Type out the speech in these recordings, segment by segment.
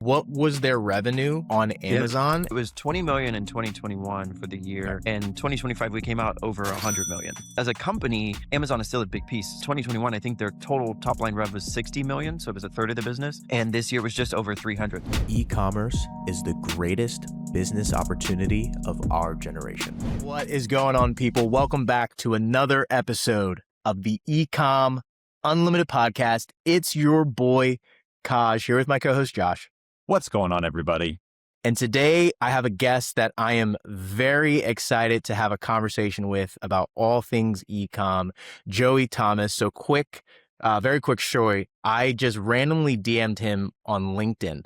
What was their revenue on Amazon? It was 20 million in 2021 for the year. And 2025, we came out over 100 million. As a company, Amazon is still a big piece. 2021, I think their total top line rev was 60 million. So it was a third of the business. And this year was just over 300. E-commerce is the greatest business opportunity of our generation. What is going on, people? Welcome back to another episode of the Ecom Unlimited podcast. It's your boy, Kaj, here with my co-host, Josh. What's going on, everybody? And today I have a guest that I am very excited to have a conversation with about all things ecom, Joey Thomas. So very quick story. I just randomly DM'd him on LinkedIn.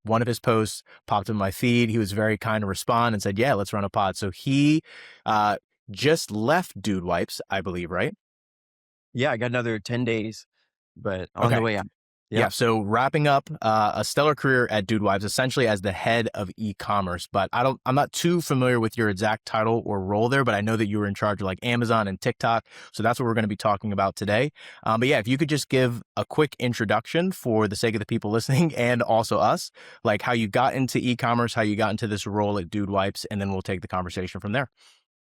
One of his posts popped in my feed. He was very kind to respond and said, yeah, let's run a pod. So he just left Dude Wipes, I believe, right? Yeah, I got another 10 days, but on the way out. Yeah. So wrapping up a stellar career at Dude Wipes, essentially as the head of e-commerce. But I'm not too familiar with your exact title or role there, but I know that you were in charge of like Amazon and TikTok. So that's what we're going to be talking about today. But yeah, if you could just give a quick introduction for the sake of the people listening and also us, like how you got into e-commerce, how you got into this role at Dude Wipes, and then we'll take the conversation from there.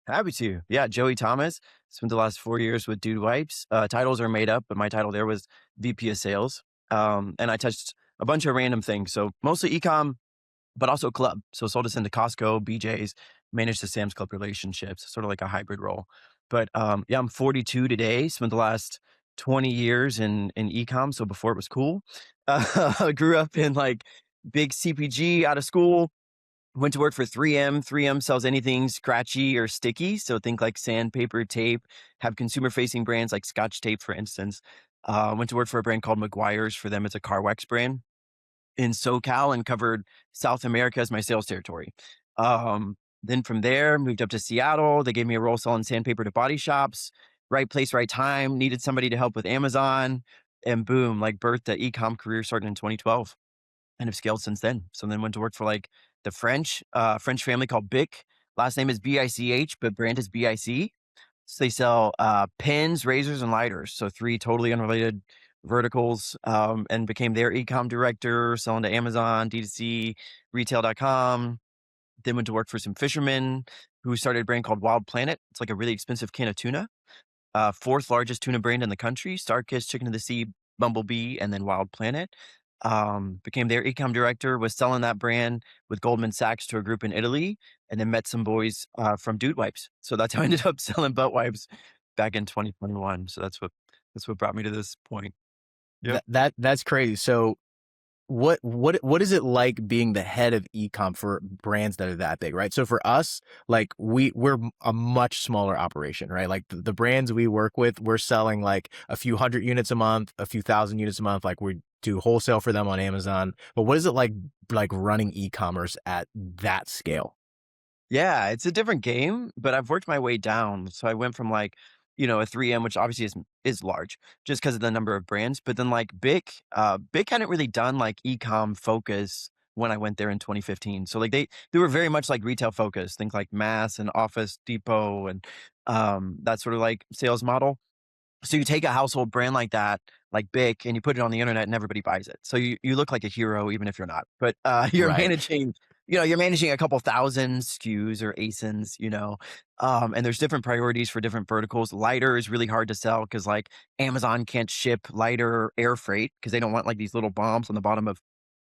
Happy to. Yeah, Joey Thomas. Spent the last 4 years with Dude Wipes. Titles are made up, but my title there was VP of Sales. And I touched a bunch of random things. So mostly ecom, but also club. So sold us into Costco, BJ's, managed the Sam's Club relationships, sort of like a hybrid role. But yeah, I'm 42 today. Spent the last 20 years in ecom. So before it was cool. I grew up in like big CPG out of school. Went to work for 3M. 3M sells anything scratchy or sticky. So think like sandpaper, tape, have consumer-facing brands like Scotch tape, for instance. Went to work for a brand called Meguiar's. For them, it's a car wax brand in SoCal, and covered South America as my sales territory. Then from there, moved up to Seattle. They gave me a role selling sandpaper to body shops. Right place, right time. Needed somebody to help with Amazon. And boom, like birthed the ecom career starting in 2012. And have scaled since then. So then went to work for like the French family called Bic. Last name is B-I-C-H, but brand is B-I-C. So they sell pens, razors, and lighters. So 3 totally unrelated verticals, and became their ecom director, selling to Amazon, D2C, retail.com. Then went to work for some fishermen who started a brand called Wild Planet. It's like a really expensive can of tuna. 4th largest tuna brand in the country, Starkist, Chicken of the Sea, Bumblebee, and then Wild Planet. Became their ecom director, was selling that brand with Goldman Sachs to a group in Italy, and then met some boys from Dude Wipes. So that's how I ended up selling butt wipes back in 2021. So that's what brought me to this point. Yeah, that's crazy. So what is it like being the head of ecom for brands that are that big, right? So for us, like we're a much smaller operation, right? Like the brands we work with, we're selling like a few hundred units a month, a few thousand units a month. Like we do wholesale for them on Amazon. But what is it like running e-commerce at that scale? Yeah, it's a different game, but I've worked my way down. So I went from like, a 3M, which obviously is large just because of the number of brands. But then like Bic hadn't really done like ecom focus when I went there in 2015. So like they were very much like retail focused, think like Mass and Office Depot and that sort of like sales model. So you take a household brand like that, like Bic, and you put it on the internet and everybody buys it. So you look like a hero, even if you're not, but you're Right. managing a couple thousand SKUs or ASINs, and there's different priorities for different verticals. Lighter is really hard to sell because like Amazon can't ship lighter air freight because they don't want like these little bombs on the bottom of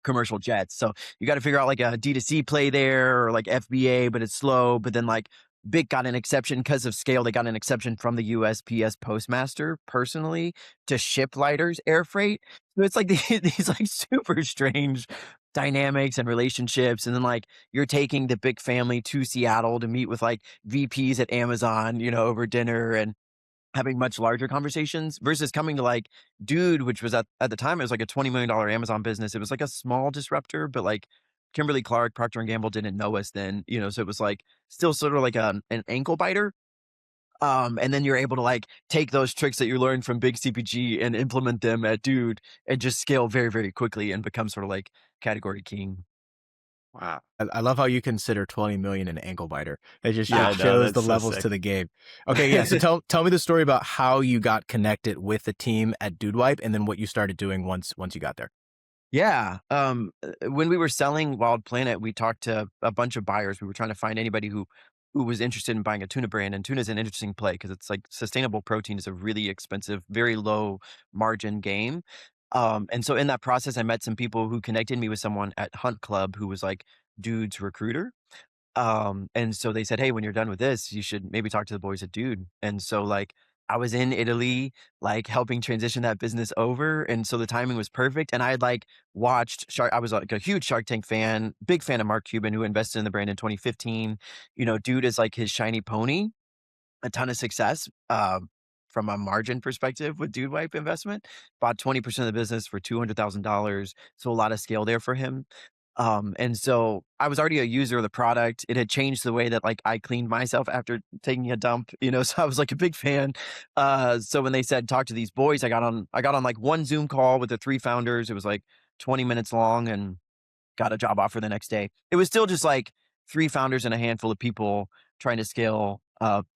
commercial jets. So you got to figure out like a D2C play there or like FBA, but it's slow. But then like Bic got an exception because of scale. They got an exception from the USPS postmaster personally to ship lighters air freight. So it's like these like super strange dynamics and relationships. And then like you're taking the Bic family to Seattle to meet with like VPs at Amazon, over dinner and having much larger conversations versus coming to like Dude, which was at the time, it was like a $20 million Amazon business. It was like a small disruptor, but like Kimberly Clark, Procter & Gamble didn't know us then, so it was like still sort of like an ankle biter. And then you're able to like take those tricks that you learned from big CPG and implement them at Dude and just scale very, very quickly and become sort of like category king. Wow. I love how you consider 20 million an ankle biter. It just Yeah, I know, shows that's the so levels sick. to the game. Okay, yeah. So tell me the story about how you got connected with the team at Dude Wipe and then what you started doing once you got there. Yeah. When we were selling Wild Planet, we talked to a bunch of buyers. We were trying to find anybody who was interested in buying a tuna brand. And tuna is an interesting play because it's like sustainable protein is a really expensive, very low margin game. And so in that process, I met some people who connected me with someone at Hunt Club who was like dude's recruiter. And so they said, "Hey, when you're done with this, you should maybe talk to the boys at Dude." And so like I was in Italy, like helping transition that business over. And so the timing was perfect. And I had like watched Shark. I was like a huge Shark Tank fan, big fan of Mark Cuban, who invested in the brand in 2015. Dude is like his shiny pony, a ton of success. From a margin perspective with Dude Wipe investment, bought 20% of the business for $200,000. So a lot of scale there for him. And so I was already a user of the product. It had changed the way that like I cleaned myself after taking a dump, so I was like a big fan. So when they said talk to these boys, I got on like one Zoom call with the three founders. It was like 20 minutes long and got a job offer the next day. It was still just like three founders and a handful of people trying to scale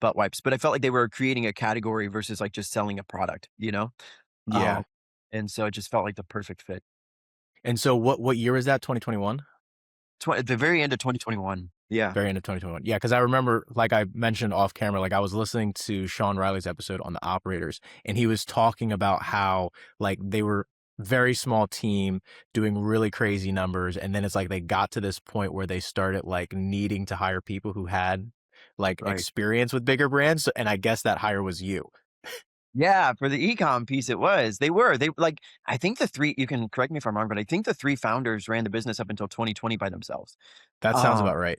butt wipes, but I felt like they were creating a category versus like just selling a product. Yeah. Um, and so it just felt like the perfect fit. And so what year is that? 2021? At the very end of 2021. Yeah. Very end of 2021. Yeah, because I remember, like I mentioned off camera, like I was listening to Sean Riley's episode on the operators, and he was talking about how like they were very small team doing really crazy numbers, and then it's like they got to this point where they started like needing to hire people who had like Right. experience with bigger brands, and I guess that hire was you. Yeah, for the ecom piece, it was. They like, I think the three, you can correct me if I'm wrong, but I think the three founders ran the business up until 2020 by themselves. That sounds Um, about right.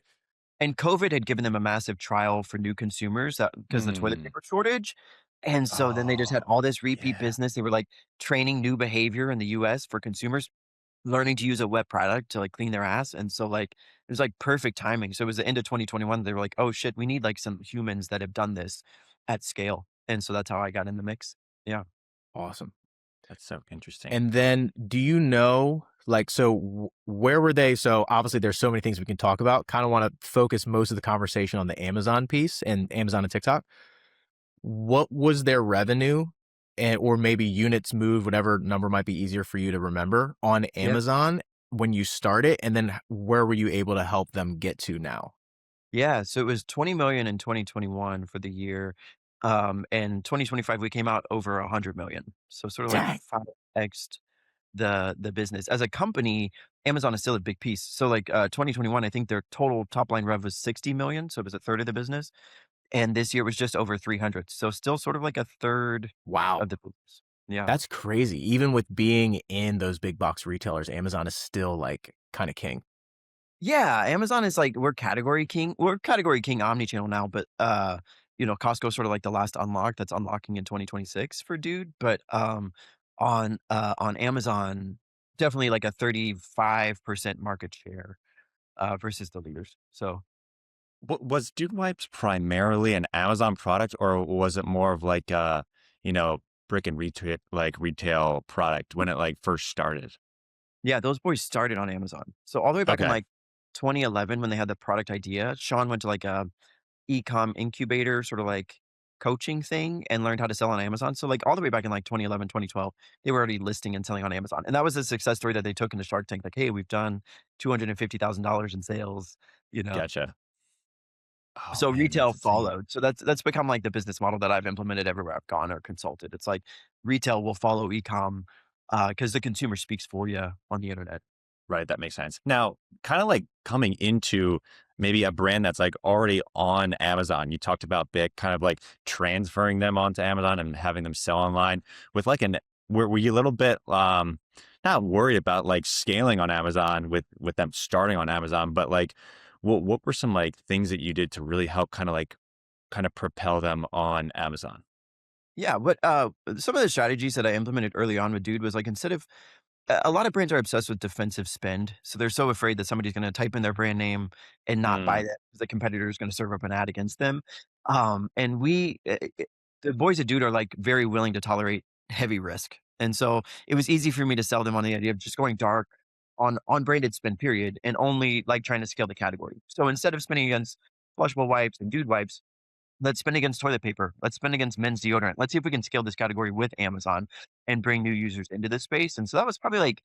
and COVID had given them a massive trial for new consumers because the toilet Mm. paper shortage. And so then they just had Oh, all this repeat yeah. business. They were like training new behavior in the US for consumers, learning to use a wet product to like clean their ass. And so like it was like perfect timing. So it was the end of 2021. They were like, oh shit, we need like some humans that have done this at scale. And so that's how I got in the mix. Yeah. Awesome. That's so interesting. And then do you know, like, so where were they? So obviously there's so many things we can talk about. Kind of want to focus most of the conversation on the Amazon piece and Amazon and TikTok. What was their revenue and or maybe units moved, whatever number might be easier for you to remember on Yeah. Amazon when you started? And then where were you able to help them get to now? Yeah. So it was 20 million in 2021 for the year. And 2025, we came out over 100 million. So sort of like Dang. 5x the business. As a company, Amazon is still a big piece. So like 2021, I think their total top line rev was 60 million. So it was a third of the business. And this year was just over 300. So still sort of like a third Wow. of the business. Yeah. That's crazy. Even with being in those big box retailers, Amazon is still like kind of king. Yeah, Amazon is like we're category king. We're category king omni-channel now, but Costco's sort of like the last unlock that's unlocking in 2026 for Dude. But on Amazon, definitely like a 35% market share versus the leaders. So Was Dude Wipes primarily an Amazon product, or was it more of like a, you know, brick and retail product when it like first started? yeah, those boys started on Amazon. So all the way back in Okay, like 2011 when they had the product idea, Sean went to like a ecom incubator sort of like coaching thing and learned how to sell on Amazon. So like all the way back in like 2011, 2012, they were already listing and selling on Amazon. And that was a success story that they took into Shark Tank. Like, hey, we've done $250,000 in sales, you know. gotcha. Oh So man, that's retail insane. followed. So that's become like the business model that I've implemented everywhere I've gone or consulted. It's like retail will follow ecom because the consumer speaks for you on the internet. Right, that makes sense. Now, kind of like coming into maybe a brand that's like already on Amazon. You talked about Bic, kind of like transferring them onto Amazon and having them sell online with like were you a little bit not worried about like scaling on Amazon with them starting on Amazon, but like what were some like things that you did to really help kind of propel them on Amazon? Yeah, but some of the strategies that I implemented early on with Dude was like instead of a lot of brands are obsessed with defensive spend. So they're so afraid that somebody's going to type in their brand name and not buy Mm, that because the competitor is going to serve up an ad against them. And the boys at Dude are like very willing to tolerate heavy risk. And so it was easy for me to sell them on the idea of just going dark on branded spend period and only like trying to scale the category. So instead of spending against flushable wipes and Dude wipes, let's spend against toilet paper. Let's spend against men's deodorant. Let's see if we can scale this category with Amazon and bring new users into this space. And so that was probably like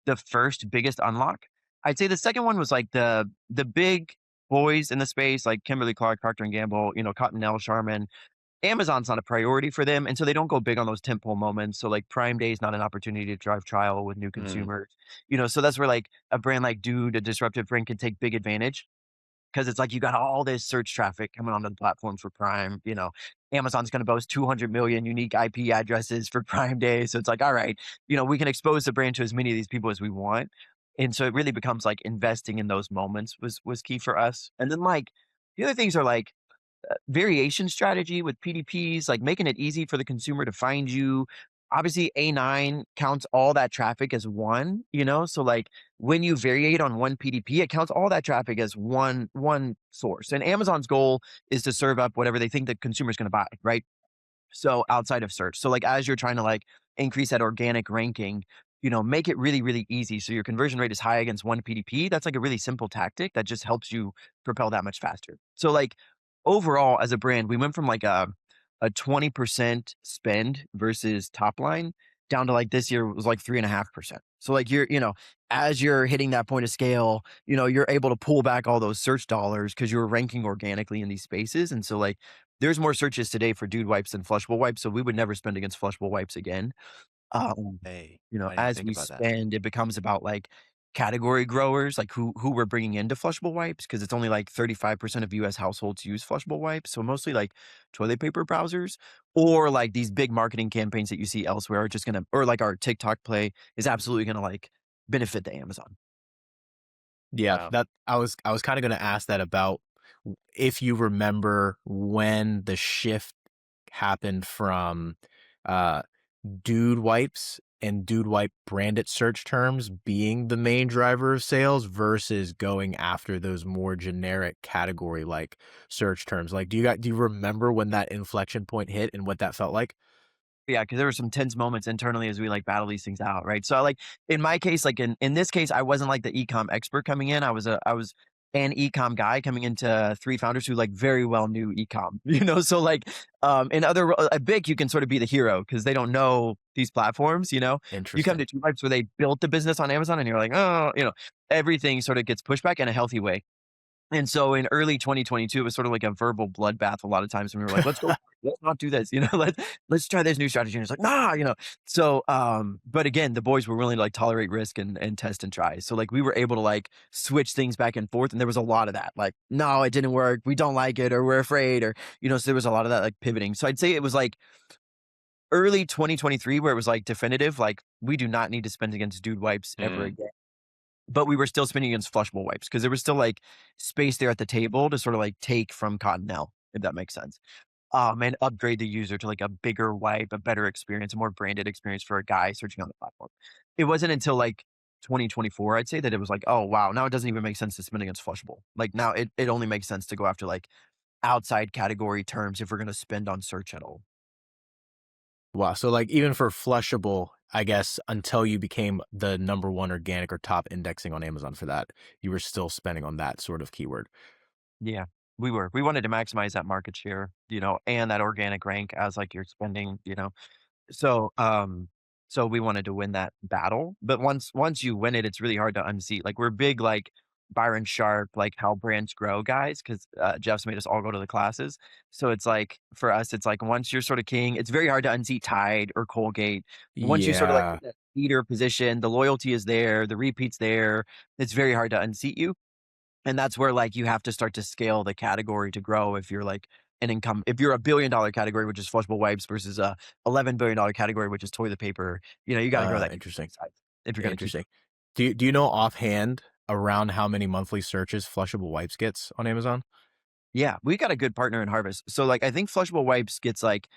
the first biggest unlock. I'd say the second one was like the big boys in the space, like Kimberly Clark, Procter and Gamble, Cottonelle, Charmin. Amazon's not a priority for them, and so they don't go big on those tentpole moments. So like Prime Day is not an opportunity to drive trial with new Mm. consumers. So that's where like a brand like Dude, a disruptive brand, can take big advantage because it's like you got all this search traffic coming onto the platform for Prime. Amazon's going to boast 200 million unique IP addresses for Prime Day. So it's like, all right, we can expose the brand to as many of these people as we want. And so it really becomes like investing in those moments was key for us. And then like the other things are like variation strategy with PDPs, like making it easy for the consumer to find you. Obviously, A9 counts all that traffic as one. So like when you variate on one PDP, it counts all that traffic as one source. And Amazon's goal is to serve up whatever they think the consumer is going to buy, right? So outside of search. So like as you're trying to like increase that organic ranking, make it really, really easy. So your conversion rate is high against one PDP. That's like a really simple tactic that just helps you propel that much faster. So like overall as a brand, we went from like a 20% spend versus top line down to like this year was like 3.5%. So like as you're hitting that point of scale, you're able to pull back all those search dollars because you're ranking organically in these spaces. And so like there's more searches today for Dude wipes than flushable wipes. So we would never spend against flushable wipes again. Um, Hey, I didn't even as think we about that. spend, it becomes about like category growers, like who we're bringing into flushable wipes, because it's only like 35% of US households use flushable wipes. So mostly like toilet paper browsers or like these big marketing campaigns that you see elsewhere are just gonna, or like our TikTok play is absolutely gonna like benefit the Amazon. Yeah, Wow. that I was kind of going to ask that about if you remember when the shift happened from uh dude wipes and dude wipe branded search terms being the main driver of sales versus going after those more generic category like search terms. Like do you remember when that inflection point hit and what that felt like? Yeah, because there were some tense moments internally as we like battle these things out, right? So like in my case, like in this case, I wasn't like the ecom expert coming in. I was an ecom guy coming into three founders who like very well knew ecom, So like in other at Big, you can sort of be the hero because they don't know these platforms. You come Interesting. to Two Pipes where they built the business on Amazon and you're like, oh, everything sort of gets pushed back in a healthy way. And so in early 2022, it was sort of like a verbal bloodbath a lot of times when we were like, let's go, let's not do this, let's try this new strategy. And it's like, nah. So, but again, the boys were willing to like tolerate risk and test and try. So like we were able to like switch things back and forth. And there was a lot of that, like, no, it didn't work. We don't like it, or we're afraid, or, so there was a lot of that like pivoting. So I'd say it was like early 2023 where it was like definitive, like we do not need to spend against dude wipes ever Mm. again. But we were still spinning against flushable wipes because there was still like space there at the table to sort of like take from Cottonelle, if that makes sense. And upgrade the user to like a bigger wipe, a better experience, a more branded experience for a guy searching on the platform. It wasn't until like 2024, I'd say, that it was like, oh wow, now it doesn't even make sense to spin against flushable. Like now it only makes sense to go after like outside category terms if we're gonna spend on search at all. Wow. So like even for flushable, I guess until you became the number one organic or top indexing on Amazon for that, you were still spending on that sort of keyword. Yeah, we were. We wanted to maximize that market share, and that organic rank as like you're spending. So, so we wanted to win that battle, but once you win it, it's really hard to unseat. Like we're big, like Byron Sharp, like how brands grow guys, because Jeff's made us all go to the classes. So it's like for us, it's like once you're sort of king, it's very hard to unseat Tide or Colgate. Once you sort of like Yeah. hit that leader position, the loyalty is there, the repeats there. It's very hard to unseat you. And that's where like you have to start to scale the category to grow if you're like an income, if you're $1 billion category, which is flushable wipes versus a $11 billion category, which is toilet paper, you got to grow that Interesting. size if you're going to keep Interesting. Do you know offhand around how many monthly searches flushable wipes gets on Amazon? Yeah, we got a good partner in Harvest. So like I think flushable wipes gets like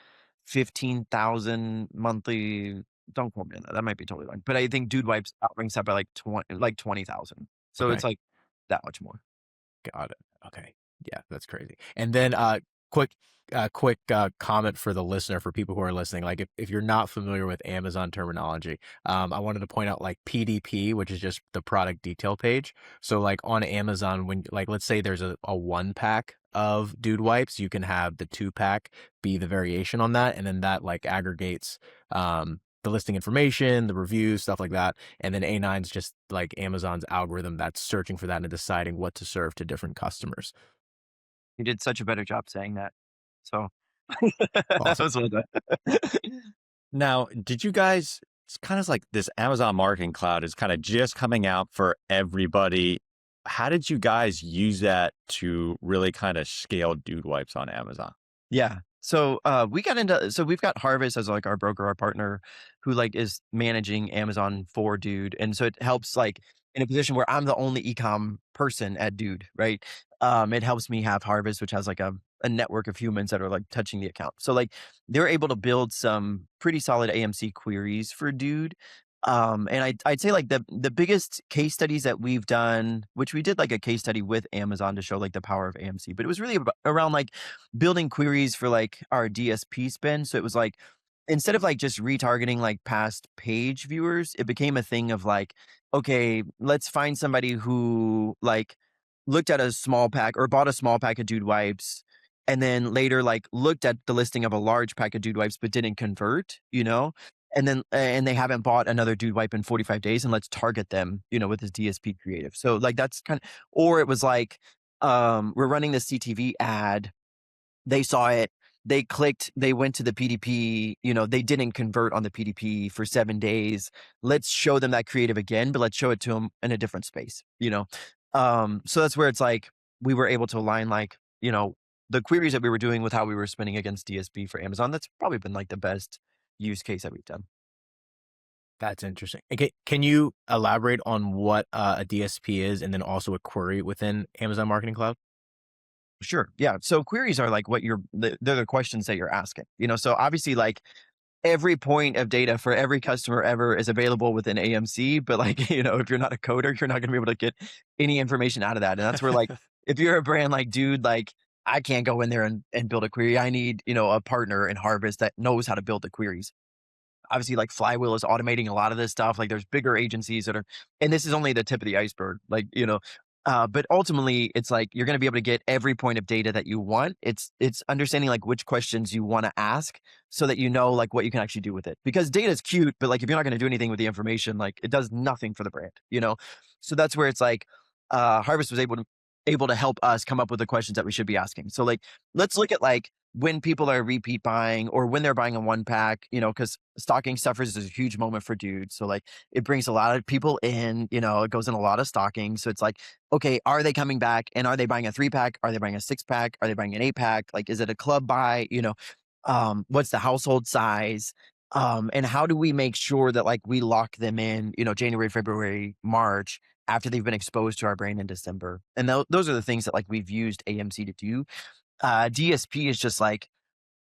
15,000 monthly. Don't quote me on that. That might be totally wrong. But I think Dude Wipes outranks that by like 20,000. So it's Okay. like that much more. Got it. Okay. Yeah, that's crazy. And then quick comment for the listener, for people who are listening. Like if you're not familiar with Amazon terminology, I wanted to point out like PDP, which is just the product detail page. So like on Amazon, when like let's say there's a 1 pack of dude wipes, you can have the 2 pack be the variation on that, and then that like aggregates the listing information, the reviews, stuff like that. And then A9 is just like Amazon's algorithm that's searching for that and deciding what to serve to different customers. You did such a better job saying that. So that Awesome. was well done. Now, did you guys, it's kind of like this Amazon Marketing Cloud is kind of just coming out for everybody. How did you guys use that to really kind of scale Dude Wipes on Amazon? Yeah. So we got into so we've got Harvest as like our broker, our partner, who like is managing Amazon for Dude. And so it helps like in a position where I'm the only ecom person at Dude, right? It helps me have Harvest, which has like a network of humans that are like touching the account. So like they're able to build some pretty solid AMC queries for Dude. And I'd say like the biggest case studies that we've done, which we did like a case study with Amazon to show like the power of AMC, but it was really around like building queries for like our DSP spend. So it was like instead of like just retargeting like past page viewers, it became a thing of like, okay, let's find somebody who like looked at a small pack or bought a small pack of Dude Wipes and then later like looked at the listing of a large pack of Dude Wipes but didn't convert, and then and they haven't bought another Dude Wipe in 45 days, and let's target them, with this DSP creative. So like that's kind of, or it was like we're running this CTV ad, they saw it, they clicked, they went to the PDP, they didn't convert on the PDP for 7 days. Let's show them that creative again, but let's show it to them in a different space. So that's where it's like we were able to align like, the queries that we were doing with how we were spending against DSP for Amazon. That's probably been like the best use case that we've done. That's interesting. Okay, can you elaborate on what a DSP is and then also a query within Amazon Marketing Cloud? Sure. Yeah. So queries are like they're the questions that you're asking, so obviously like every point of data for every customer ever is available within AMC, but like, if you're not a coder, you're not going to be able to get any information out of that. And that's where like, if you're a brand like Dude, like I can't go in there and build a query. I need, a partner in Harvest that knows how to build the queries. Obviously like Flywheel is automating a lot of this stuff. Like there's bigger agencies that are, and this is only the tip of the iceberg, like, but ultimately it's like, you're going to be able to get every point of data that you want. It's understanding like which questions you want to ask so that, like what you can actually do with it, because data is cute, but like, if you're not going to do anything with the information, like it does nothing for the brand. So that's where it's like, Harvest was able to help us come up with the questions that we should be asking. So like, let's look at like when people are repeat buying or when they're buying a one pack, because stocking stuffers is a huge moment for dudes. So like it brings a lot of people in, it goes in a lot of stocking. So it's like, okay, are they coming back and are they buying a 3-pack? Are they buying a 6-pack? Are they buying an 8-pack? Like, is it a club buy? What's the household size? And how do we make sure that like we lock them in, January, February, March, after they've been exposed to our brand in December? And those are the things that like we've used AMC to do. DSP is just like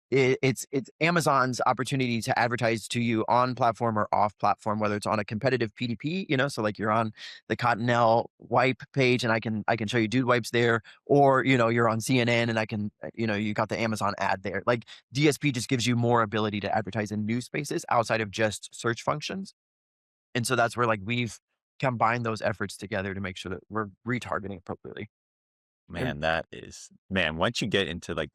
it's Amazon's opportunity to advertise to you on platform or off platform, whether it's on a competitive PDP, so like you're on the Cottonelle wipe page and I can show you Dude Wipes there, or you're on CNN and I can you got the Amazon ad there. Like DSP just gives you more ability to advertise in new spaces outside of just search functions, and so that's where like we've combined those efforts together to make sure that we're retargeting appropriately. And Man, once you get into like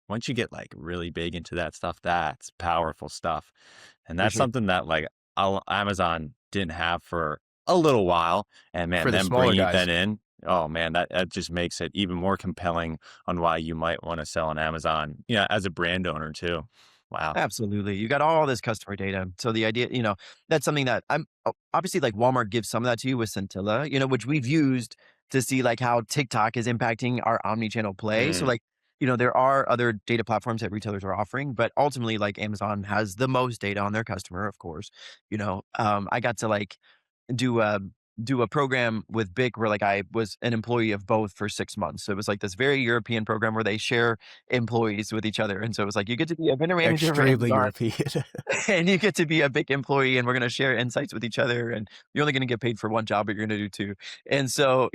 once you get like really big into that stuff, that's powerful stuff. And for that's sure. something that like Amazon didn't have for a little while. And man, For the them smaller bringing guys. that in, oh man, that just makes it even more compelling on why you might want to sell on Amazon, as a brand owner too. Wow. Absolutely. You got all this customer data. So the idea, that's something that obviously like Walmart gives some of that to you with Scintilla, which we've used to see like how TikTok is impacting our omni-channel play. So Mm. like, there are other data platforms that retailers are offering, but ultimately like Amazon has the most data on their customer, of course. I got to like do a do a program with BIC where like I was an employee of both for 6 months. So it was like this very European program where they share employees with each other. And so it was like you get to be a vendor manager for Extremely Amazon European. and you get to be a BIC employee, and we're going to share insights with each other, and you're only going to get paid for one job, but you're going to do two. And so,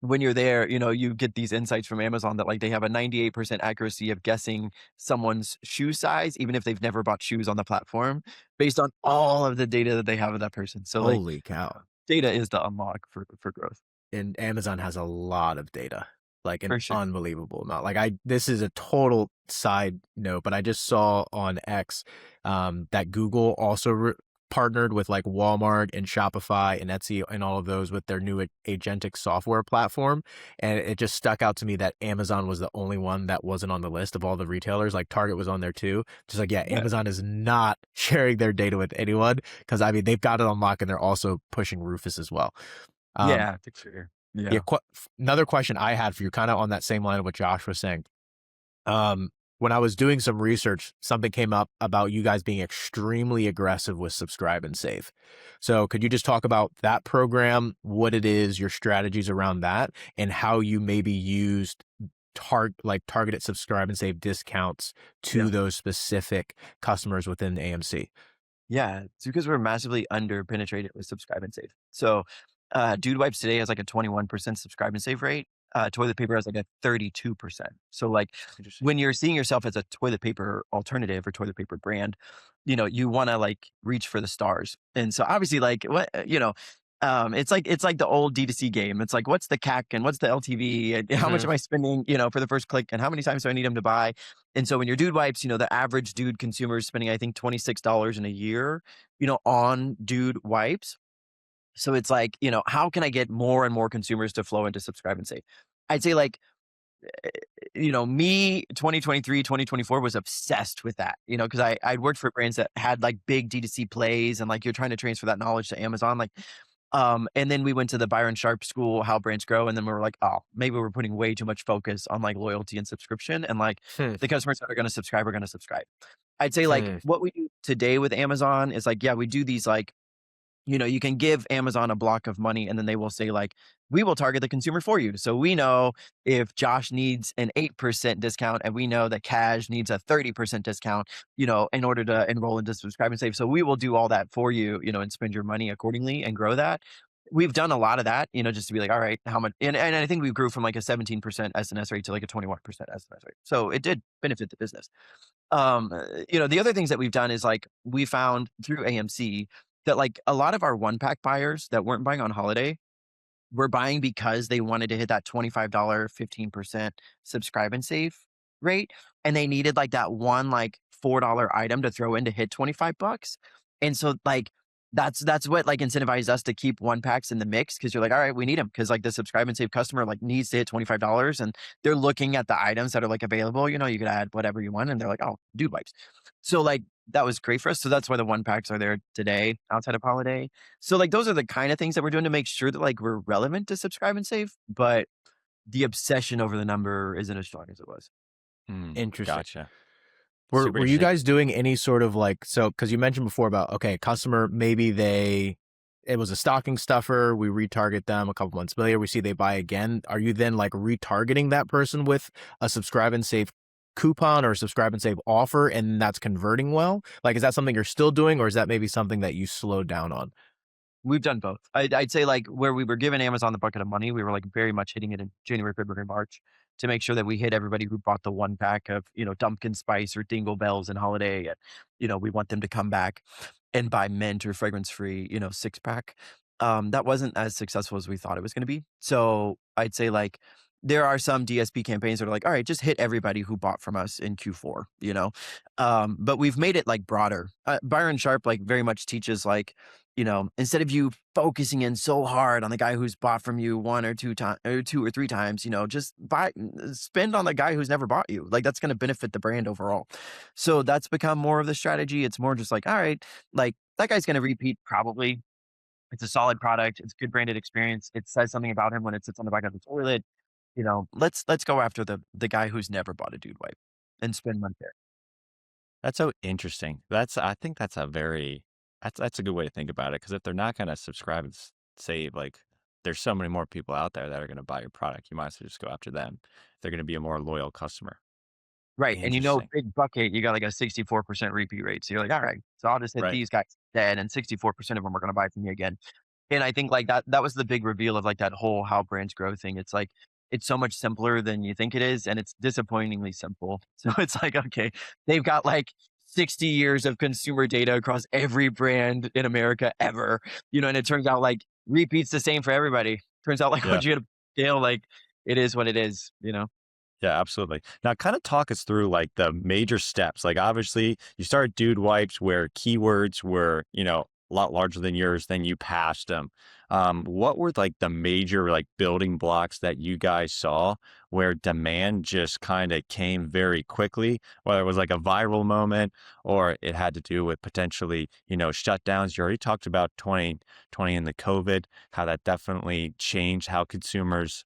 when you're there, you get these insights from Amazon that like they have a 98% accuracy of guessing someone's shoe size, even if they've never bought shoes on the platform, based on all of the data that they have of that person. So like Holy cow. data is the unlock for growth. And Amazon has a lot of data. like an For sure. unbelievable amount. Like this is a total side note, but I just saw on X that Google also partnered with like Walmart and Shopify and Etsy and all of those with their new agentic software platform. And it just stuck out to me that Amazon was the only one that wasn't on the list of all the retailers. Like Target was on there too. Just like, yeah, Yeah. Amazon is not sharing their data with anyone because I mean, they've got it on lock and they're also pushing Rufus as well. Yeah, for sure. Yeah. Another question I had for you, kind of on that same line of what Josh was saying. When I was doing some research, something came up about you guys being extremely aggressive with subscribe and save. So could you just talk about that program, what it is, your strategies around that, and how you maybe used targeted subscribe and save discounts to those specific customers within the AMC? Yeah, it's because we're massively under penetrated with subscribe and save. So, Dude Wipes today has like a 21% subscribe and save rate. Toilet paper has like a 32%. So, like, when you're seeing yourself as a toilet paper alternative or toilet paper brand, you want to like reach for the stars. And so, obviously, like, it's like the old D2C game. It's like, what's the CAC and what's the LTV and how much am I spending, for the first click and how many times do I need them to buy? And so when you're Dude Wipes, the average dude consumer is spending, I think, $26 in a year, on Dude Wipes. So it's like, how can I get more and more consumers to flow into subscribe and save? I'd say like, me 2023, 2024 was obsessed with that, because I'd worked for brands that had like big D2C plays and like you're trying to transfer that knowledge to Amazon. Like, and then we went to the Byron Sharp school, How Brands Grow. And then we were like, oh, maybe we're putting way too much focus on like loyalty and subscription. And like the customers that are going to subscribe are going to subscribe. I'd say like what we do today with Amazon is like, yeah, we do these like, you can give Amazon a block of money and then they will say like, we will target the consumer for you. So we know if Josh needs an 8% discount and we know that Cash needs a 30% discount, in order to enroll into subscribe and save. So we will do all that for you, and spend your money accordingly and grow that. We've done a lot of that, just to be like, all right, how much? And I think we grew from like a 17% SNS rate to like a 21% SNS rate. So it did benefit the business. The other things that we've done is like, we found through AMC that like a lot of our one pack buyers that weren't buying on holiday were buying because they wanted to hit that $25, 15% subscribe and save rate. And they needed like that one, like $4 item to throw in to hit $25. And so like, that's what like incentivized us to keep one packs in the mix. Cause you're like, all right, we need them. Cause like the subscribe and save customer like needs to hit $25 and they're looking at the items that are like available, you could add whatever you want. And they're like, oh, Dude Wipes. So like, that was great for us. So that's why the one packs are there today outside of holiday. So like, those are the kind of things that we're doing to make sure that like we're relevant to subscribe and save, but the obsession over the number isn't as strong as it was. Interesting. Gotcha. Were you guys doing any sort of like, so, because you mentioned before about, okay, customer, maybe it was a stocking stuffer, we retarget them a couple months later, we see they buy again. Are you then like retargeting that person with a subscribe and save coupon or subscribe and save offer and that's converting well? Like, is that something you're still doing or is that maybe something that you slowed down on? We've done both. I'd say like where we were giving Amazon the bucket of money, we were like very much hitting it in January, February, March to make sure that we hit everybody who bought the one pack of, Dumpkin Spice or Dingle Bells and Holiday. And, we want them to come back and buy mint or fragrance free, 6-pack. That wasn't as successful as we thought it was going to be. So I'd say like, there are some DSP campaigns that are like, all right, just hit everybody who bought from us in Q4, but we've made it like broader. Byron Sharp like very much teaches like, instead of you focusing in so hard on the guy who's bought from you one or two or three times, just spend on the guy who's never bought you. Like that's going to benefit the brand overall. So that's become more of the strategy. It's more just like, all right, like that guy's going to repeat probably. It's a solid product. It's good branded experience. It says something about him when it sits on the back of the toilet. Let's go after the guy who's never bought a Dude Wipe and spend money there. That's so interesting. I think that's a good way to think about it. Because if they're not going to subscribe and save, like there's so many more people out there that are going to buy your product. You might as well just go after them. They're going to be a more loyal customer. Right. And big bucket, you got like a 64% repeat rate. So you're like, all right, so I'll just hit these guys dead and 64% of them are going to buy from me again. And I think like that was the big reveal of like that whole How Brands Grow thing. It's like, it's so much simpler than you think it is. And it's disappointingly simple. So it's like, okay, they've got like 60 years of consumer data across every brand in America ever, and it turns out like repeats the same for everybody. Turns out like once you get a scale, like it is what it is, you know? Yeah, absolutely. Now, kind of talk us through like the major steps. Like, obviously, you started Dude Wipes where keywords were, a lot larger than yours. Then you passed them. What were like the major like building blocks that you guys saw where demand just kind of came very quickly? Whether it was like a viral moment or it had to do with potentially, shutdowns. You already talked about 2020 and the COVID, how that definitely changed how consumers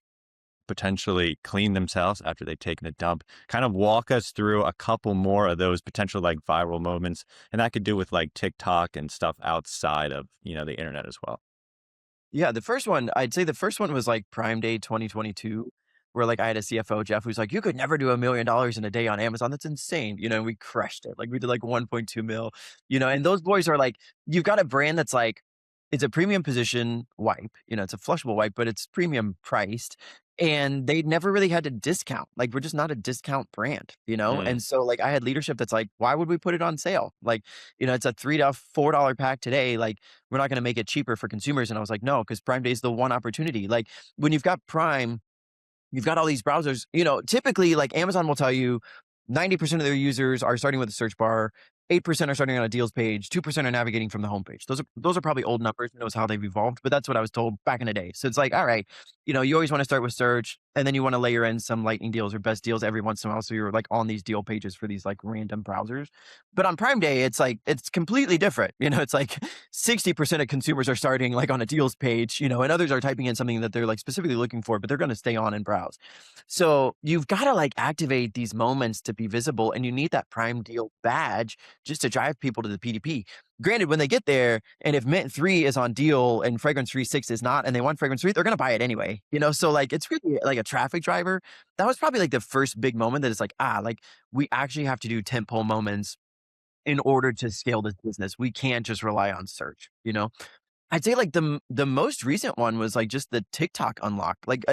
potentially clean themselves after they've taken a dump. Kind of walk us through a couple more of those potential like viral moments. And that could do with like TikTok and stuff outside of, the internet as well. Yeah, I'd say the first one was like Prime Day 2022, where like I had a CFO, Jeff, who's like, you could never do $1 million in a day on Amazon. That's insane. And we crushed it. Like we did like 1.2 mil, and those boys are like, you've got a brand that's like, it's a premium position wipe, it's a flushable wipe, but it's premium priced. And they never really had to discount. Like we're just not a discount brand, Mm, And so like I had leadership that's like, why would we put it on sale? Like, it's a $3 to $4 pack today. Like, we're not going to make it cheaper for consumers. And I was like, no, because Prime Day is the one opportunity. Like when you've got Prime, you've got all these browsers, typically like Amazon will tell you 90% of their users are starting with a search bar, 8% are starting on a deals page, 2% are navigating from the homepage. Those are probably old numbers. Who knows how they've evolved, but that's what I was told back in the day. So it's like, all right, you always want to start with search and then you want to layer in some lightning deals or best deals every once in a while. So you're like on these deal pages for these like random browsers. But on Prime Day, it's like, it's completely different. It's like 60% of consumers are starting like on a deals page, and others are typing in something that they're like specifically looking for, but they're going to stay on and browse. So you've got to like activate these moments to be visible and you need that Prime Deal badge just to drive people to the PDP. Granted, when they get there, and if Mint 3 is on deal and Fragrance 3 6 is not, and they want Fragrance 3, they're going to buy it anyway. So like it's really like a traffic driver. That was probably like the first big moment that it's like, like we actually have to do tentpole moments in order to scale this business. We can't just rely on search. I'd say like the most recent one was like just the TikTok unlock. Like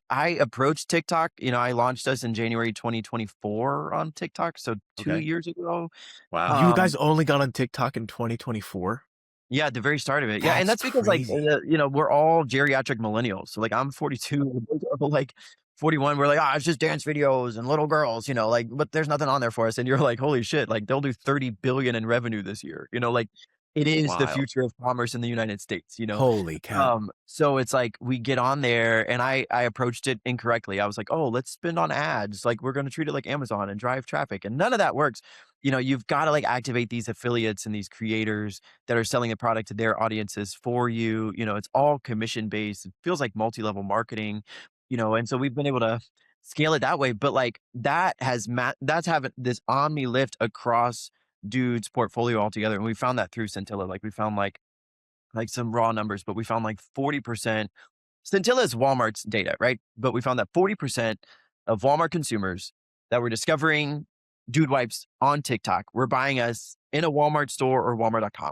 I approached TikTok. I launched us in January 2024 on TikTok, so 2 years ago. wow. You Um, guys only got on TikTok in 2024? yeah, at the very start of it. Yeah, and That's that's because like crazy. we're all geriatric millennials. So like I'm 42, like 41. We're like, it's just dance videos and little girls. Like, but there's nothing on there for us. And you're like, holy shit! Like they'll do 30 billion in revenue this year. Like it is the Wild. future of commerce in the United States. Holy cow. So it's like we get on there and I approached it incorrectly. I was like, oh, let's spend on ads. Like we're going to treat it like Amazon and drive traffic. And none of that works. You've got to like activate these affiliates and these creators that are selling the product to their audiences for you. It's all commission based. It feels like multi-level marketing. And so we've been able to scale it that way. But like that's having this omni lift across dude's portfolio altogether. And we found that through Scintilla. Like we found like some raw numbers, but we found like 40%. Scintilla is Walmart's data, right? But we found that 40% of Walmart consumers that were discovering Dude Wipes on TikTok were buying us in a Walmart store or Walmart.com.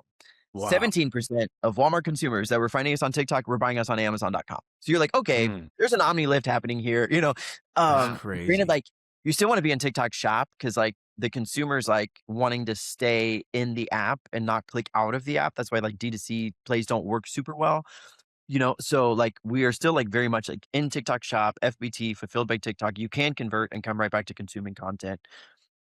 Wow. 17% of Walmart consumers that were finding us on TikTok were buying us on Amazon.com. So you're like, okay, Mm, there's an omni lift happening here. That's Granted, crazy. like you still want to be in TikTok shop because like the consumers like wanting to stay in the app and not click out of the app. That's why like D2C plays don't work super well. So like we are still like very much like in TikTok shop, FBT, fulfilled by TikTok. You can convert and come right back to consuming content.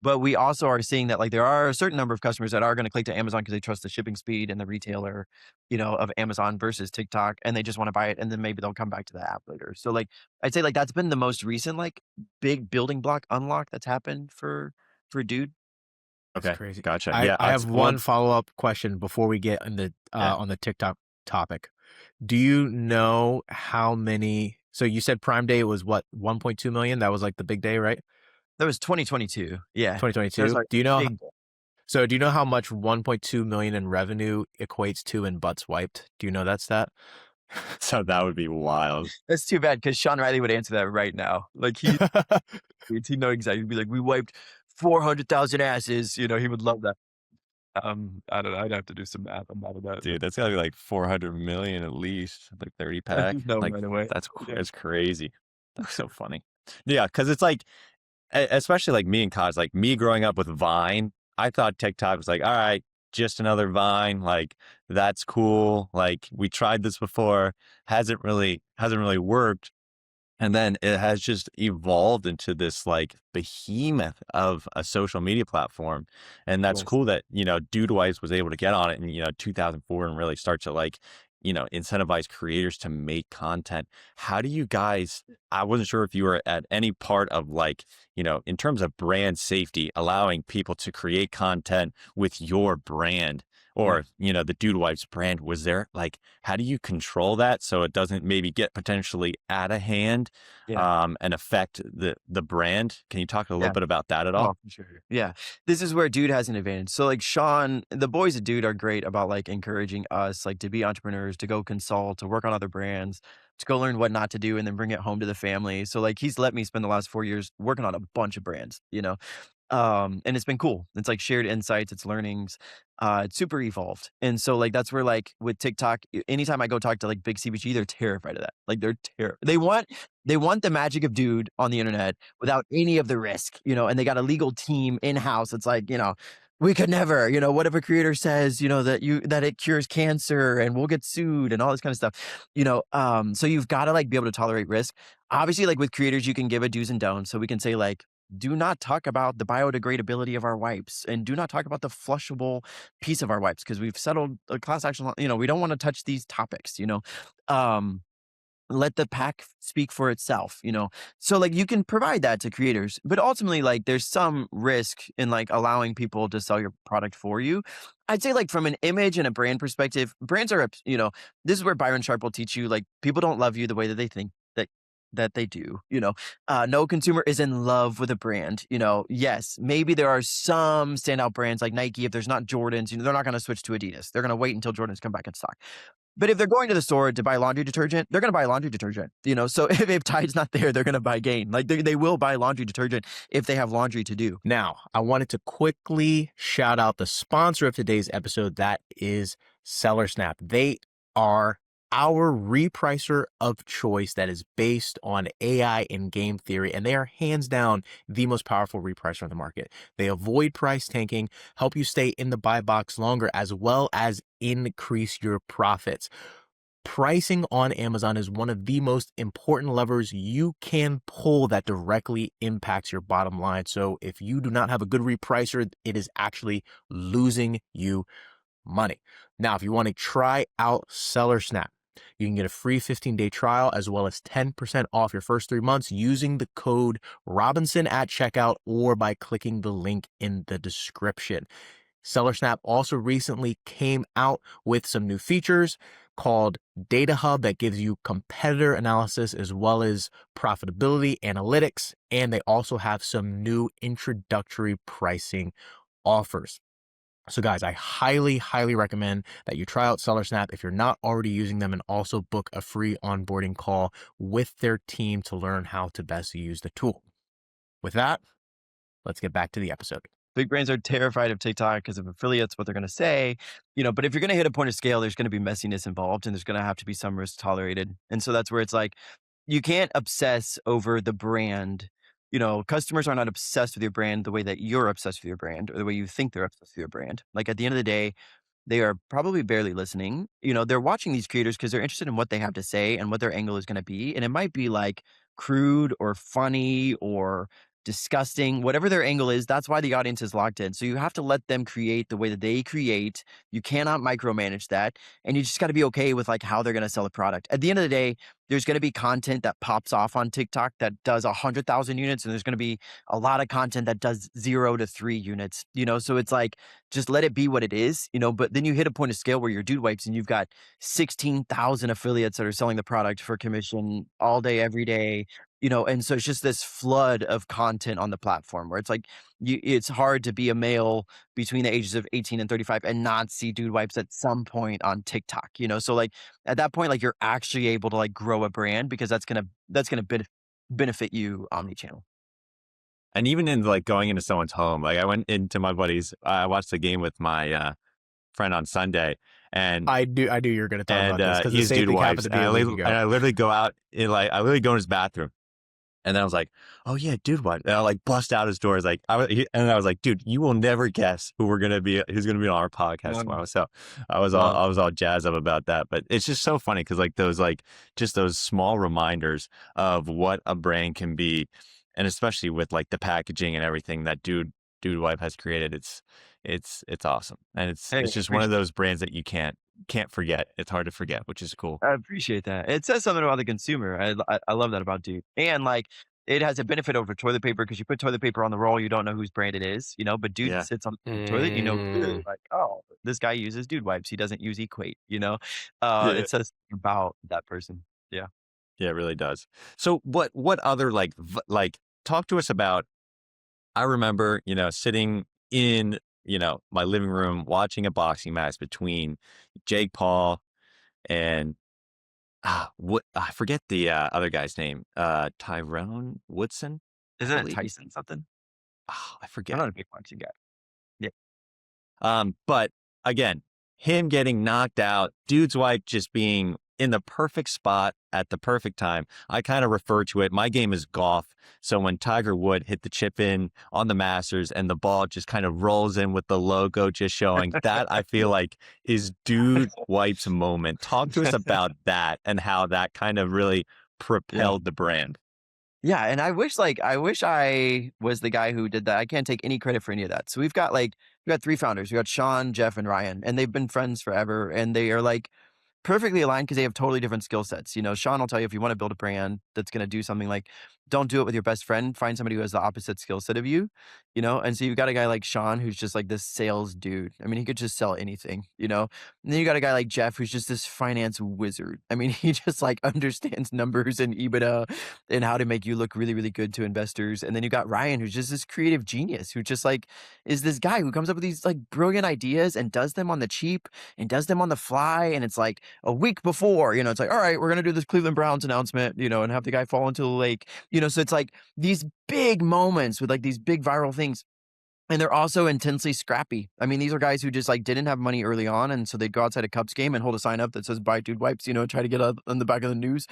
But we also are seeing that like there are a certain number of customers that are going to click to Amazon because they trust the shipping speed and the retailer, of Amazon versus TikTok, and they just want to buy it, and then maybe they'll come back to the app later. So like I'd say like that's been the most recent like big building block unlock that's happened for Dude. That's okay. crazy. Gotcha. I, Yeah. I have Well, one follow-up question before we get in the yeah. on the TikTok topic. Do you know how many, so you said Prime Day was what, 1.2 million? That was like the big day, right? That was 2022. Yeah, that was 2022. like big. Do you know how much 1.2 million in revenue equates to in butts wiped? Do you know that stat? So that would be wild. That's too bad because Sean Riley would answer that right now. Like he know exactly. He'd be like, we wiped 400,000 asses. He would love that. I don't know. I'd have to do some math on that. Dude, that's gotta be like 400 million at least, like 30 pack. No, Like right away. Yeah. that's crazy. That's so funny. Yeah, because it's like, especially like me and Kaz, like me growing up with Vine, I thought TikTok was like, all right, just another Vine. Like that's cool. Like we tried this before, hasn't really worked. And then it has just evolved into this like behemoth of a social media platform. And that's Yes. cool that, Dude Wise was able to get on it in, 2004 and really start to like, incentivize creators to make content. How do you guys, I wasn't sure if you were at any part of like, in terms of brand safety, allowing people to create content with your brand or, the Dude Wife's brand. Was there like, how do you control that so it doesn't maybe get potentially out of hand Yeah. and affect the brand? Can you talk a little Yeah. bit about that at Oh, all? for sure. Yeah. This is where Dude has an advantage. So like Sean, the boys at Dude are great about like encouraging us like to be entrepreneurs, to go consult, to work on other brands, to go learn what not to do and then bring it home to the family. So like he's let me spend the last 4 years working on a bunch of brands, and it's been cool. It's like shared insights, it's learnings, it's super evolved. And so like that's where like with TikTok, anytime I go talk to like big CPG, they're terrified of that. Like they want the magic of Dude on the internet without any of the risk, and they got a legal team in-house. It's like, we could never, what if a creator says, that it cures cancer and we'll get sued and all this kind of stuff, so you've got to like be able to tolerate risk. Obviously, like with creators, you can give a do's and don'ts. So we can say like, do not talk about the biodegradability of our wipes and do not talk about the flushable piece of our wipes because we've settled a class action, we don't want to touch these topics, um, let the pack speak for itself, so like you can provide that to creators, but ultimately like there's some risk in like allowing people to sell your product for you. I'd say like from an image and a brand perspective, brands are, this is where Byron Sharp will teach you, like people don't love you the way that they think that they do, no consumer is in love with a brand, yes, maybe there are some standout brands like Nike. If there's not Jordans, they're not going to switch to Adidas. They're going to wait until Jordans come back in stock. But if they're going to the store to buy laundry detergent, they're going to buy laundry detergent, so if Tide's not there, they're going to buy Gain. Like they will buy laundry detergent if they have laundry to do. Now, I wanted to quickly shout out the sponsor of today's episode. That is SellerSnap. They are our repricer of choice that is based on AI and game theory, and they are hands down the most powerful repricer on the market. They avoid price tanking, help you stay in the buy box longer, as well as increase your profits. Pricing on Amazon is one of the most important levers you can pull that directly impacts your bottom line. So if you do not have a good repricer, it is actually losing you money. Now, if you want to try out SellerSnap, you can get a free 15-day trial as well as 10% off your first 3 months using the code Robinson at checkout or by clicking the link in the description. SellerSnap also recently came out with some new features called Data Hub that gives you competitor analysis as well as profitability analytics. And they also have some new introductory pricing offers. So guys, I highly, highly recommend that you try out SellerSnap if you're not already using them, and also book a free onboarding call with their team to learn how to best use the tool. With that, let's get back to the episode. Big brands are terrified of TikTok because of affiliates, what they're going to say, but if you're going to hit a point of scale, there's going to be messiness involved and there's going to have to be some risk tolerated. And so that's where it's like, you can't obsess over the brand. Customers are not obsessed with your brand the way that you're obsessed with your brand or the way you think they're obsessed with your brand. Like at the end of the day, they are probably barely listening. They're watching these creators because they're interested in what they have to say and what their angle is going to be. And it might be like crude or funny or disgusting, whatever their angle is. That's why the audience is locked in. So you have to let them create the way that they create. You cannot micromanage that. And you just got to be okay with like how they're going to sell a product. At the end of the day, there's going to be content that pops off on TikTok that does 100,000 units. And there's going to be a lot of content that does 0 to 3 units, so it's like, just let it be what it is, but then you hit a point of scale where you're Dude Wipes and you've got 16,000 affiliates that are selling the product for commission all day, every day, and so it's just this flood of content on the platform where it's like, it's hard to be a male between the ages of 18 and 35 and not see Dude Wipes at some point on TikTok, so like at that point, like you're actually able to like grow a brand because that's going to benefit you omni-channel. And even in like going into someone's home, like I went into my buddy's, I watched the game with my friend on Sunday, and I do. You're going to talk about this because the he's same Dude thing happened Wipes, to me a week ago. and I literally go out and like I literally go in his bathroom, And then I was like, oh yeah, dude, what? And I like bust out his doors. Like and I was like, dude, you will never guess who's gonna be on our podcast Um, tomorrow. So Wow. I was all jazzed up about that. But it's just so funny because like those just those small reminders of what a brand can be, and especially with like the packaging and everything that Dude Wipe has created. It's awesome. And Hey, it's just one of appreciate those brands that you can't forget. It's hard to forget, which is cool. I appreciate that. It says something about the consumer. I love that about Dude. And like it has a benefit over toilet paper because you put toilet paper on the roll, you don't know whose brand it is, but Dude Yeah. sits on the toilet, clearly Mm. like, oh, this guy uses Dude wipes. He doesn't use Equate. Yeah. It says about that person. Yeah. Yeah, it really does. So what other like talk to us about I remember, sitting in, my living room watching a boxing match between Jake Paul and what I forget the other guy's name. Tyrone Woodson, I Isn't it believe. Tyson something? I I'm forget. not a big boxing guy. Yeah. But again, him getting knocked out, dude's wife just being in the perfect spot at the perfect time. I kind of refer to it. My game is golf. So when Tiger Wood hit the chip in on the Masters and the ball just kind of rolls in with the logo just showing, that I feel like is dude wipes moment. Talk to us about that and how that kind of really Yeah. propelled the brand. Yeah, and I wish I was the guy who did that. I can't take any credit for any of that. So we got 3 founders. We got Sean, Jeff, and Ryan, and they've been friends forever, and they are like perfectly aligned because they have totally different skill sets. Sean will tell you if you want to build a brand that's going to do something like, don't do it with your best friend. Find somebody who has the opposite skill set of you. And so you've got a guy like Sean who's just like this sales dude. I mean, he could just sell anything. And then you got a guy like Jeff who's just this finance wizard. I mean, he just like understands numbers and EBITDA and how to make you look really, really good to investors. And then you got Ryan who's just this creative genius who just like is this guy who comes up with these like brilliant ideas and does them on the cheap and does them on the fly. And it's like, a week before, it's like, all right, we're going to do this Cleveland Browns announcement, and have the guy fall into the lake, so it's like these big moments with like these big viral things. And they're also intensely scrappy. I mean, these are guys who just like didn't have money early on. And so they'd go outside a Cubs game and hold a sign up that says buy Dude Wipes, try to get on the back of the news.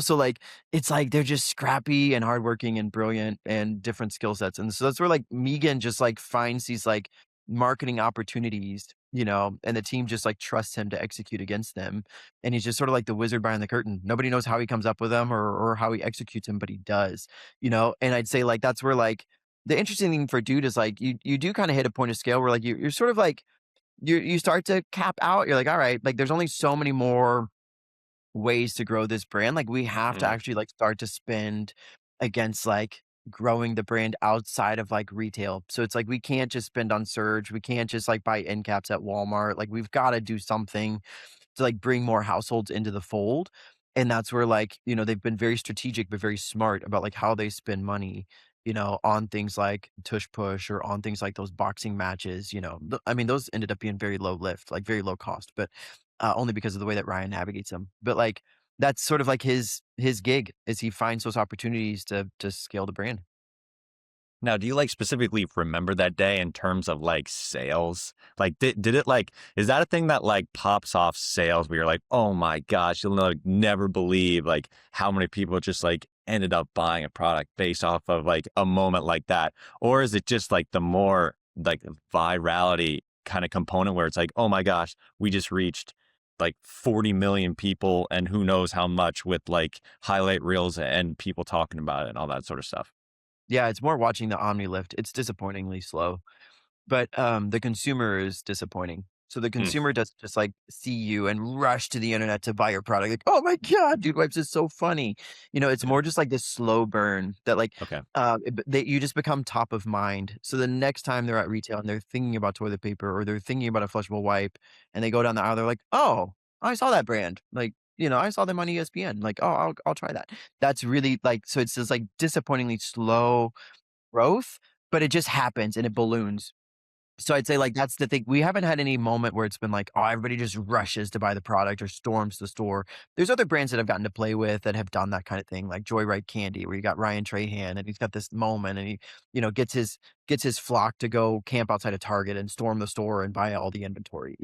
So like, it's like, they're just scrappy and hardworking and brilliant and different skill sets. And so that's where like Megan just like finds these like marketing opportunities. And the team just like trusts him to execute against them. And he's just sort of like the wizard behind the curtain. Nobody knows how he comes up with them or how he executes them, but he does. And I'd say like, that's where like, the interesting thing for Dude is like you do kind of hit a point of scale where like you're sort of like you start to cap out. You're like, all right, like there's only so many more ways to grow this brand. Like we have to Mm. actually like start to spend against like growing the brand outside of like retail. So it's like we can't just spend on Surge. We can't just like buy end caps at Walmart. Like we've got to do something to like bring more households into the fold. And that's where like, they've been very strategic but very smart about like how they spend money, on things like Tush Push or on things like those boxing matches. I mean, those ended up being very low lift, like very low cost, but only because of the way that Ryan navigates them. But like that's sort of like his gig is he finds those opportunities to scale the brand. Now, do you like specifically remember that day in terms of like sales? Like, did it like, is that a thing that like pops off sales where you're like, oh my gosh, you'll like never believe like how many people just like ended up buying a product based off of like a moment like that? Or is it just like the more like virality kind of component where it's like, oh my gosh, we just reached like 40 million people and who knows how much with like highlight reels and people talking about it and all that sort of stuff? Yeah, it's more watching the Omni lift. It's disappointingly slow. But, the consumer is disappointing. So the Mm, consumer doesn't just, like, see you and rush to the internet to buy your product, like, "Oh my god, Dude Wipes is so funny." It's yeah. more just like this slow burn that, like, Okay. that you just become top of mind. So the next time they're at retail and they're thinking about toilet paper or they're thinking about a flushable wipe and they go down the aisle, they're like, "Oh, I saw that brand." Like, I saw them on ESPN. Like, "Oh, I'll try that." That's really, like so it's just, like, disappointingly slow growth, but it just happens and it balloons. So I'd say, like, that's the thing. We haven't had any moment where it's been like, oh, everybody just rushes to buy the product or storms the store. There's other brands that I've gotten to play with that have done that kind of thing, like Joyride Candy, where you got Ryan Trahan and he's got this moment and he gets his flock to go camp outside of Target and storm the store and buy all the inventory.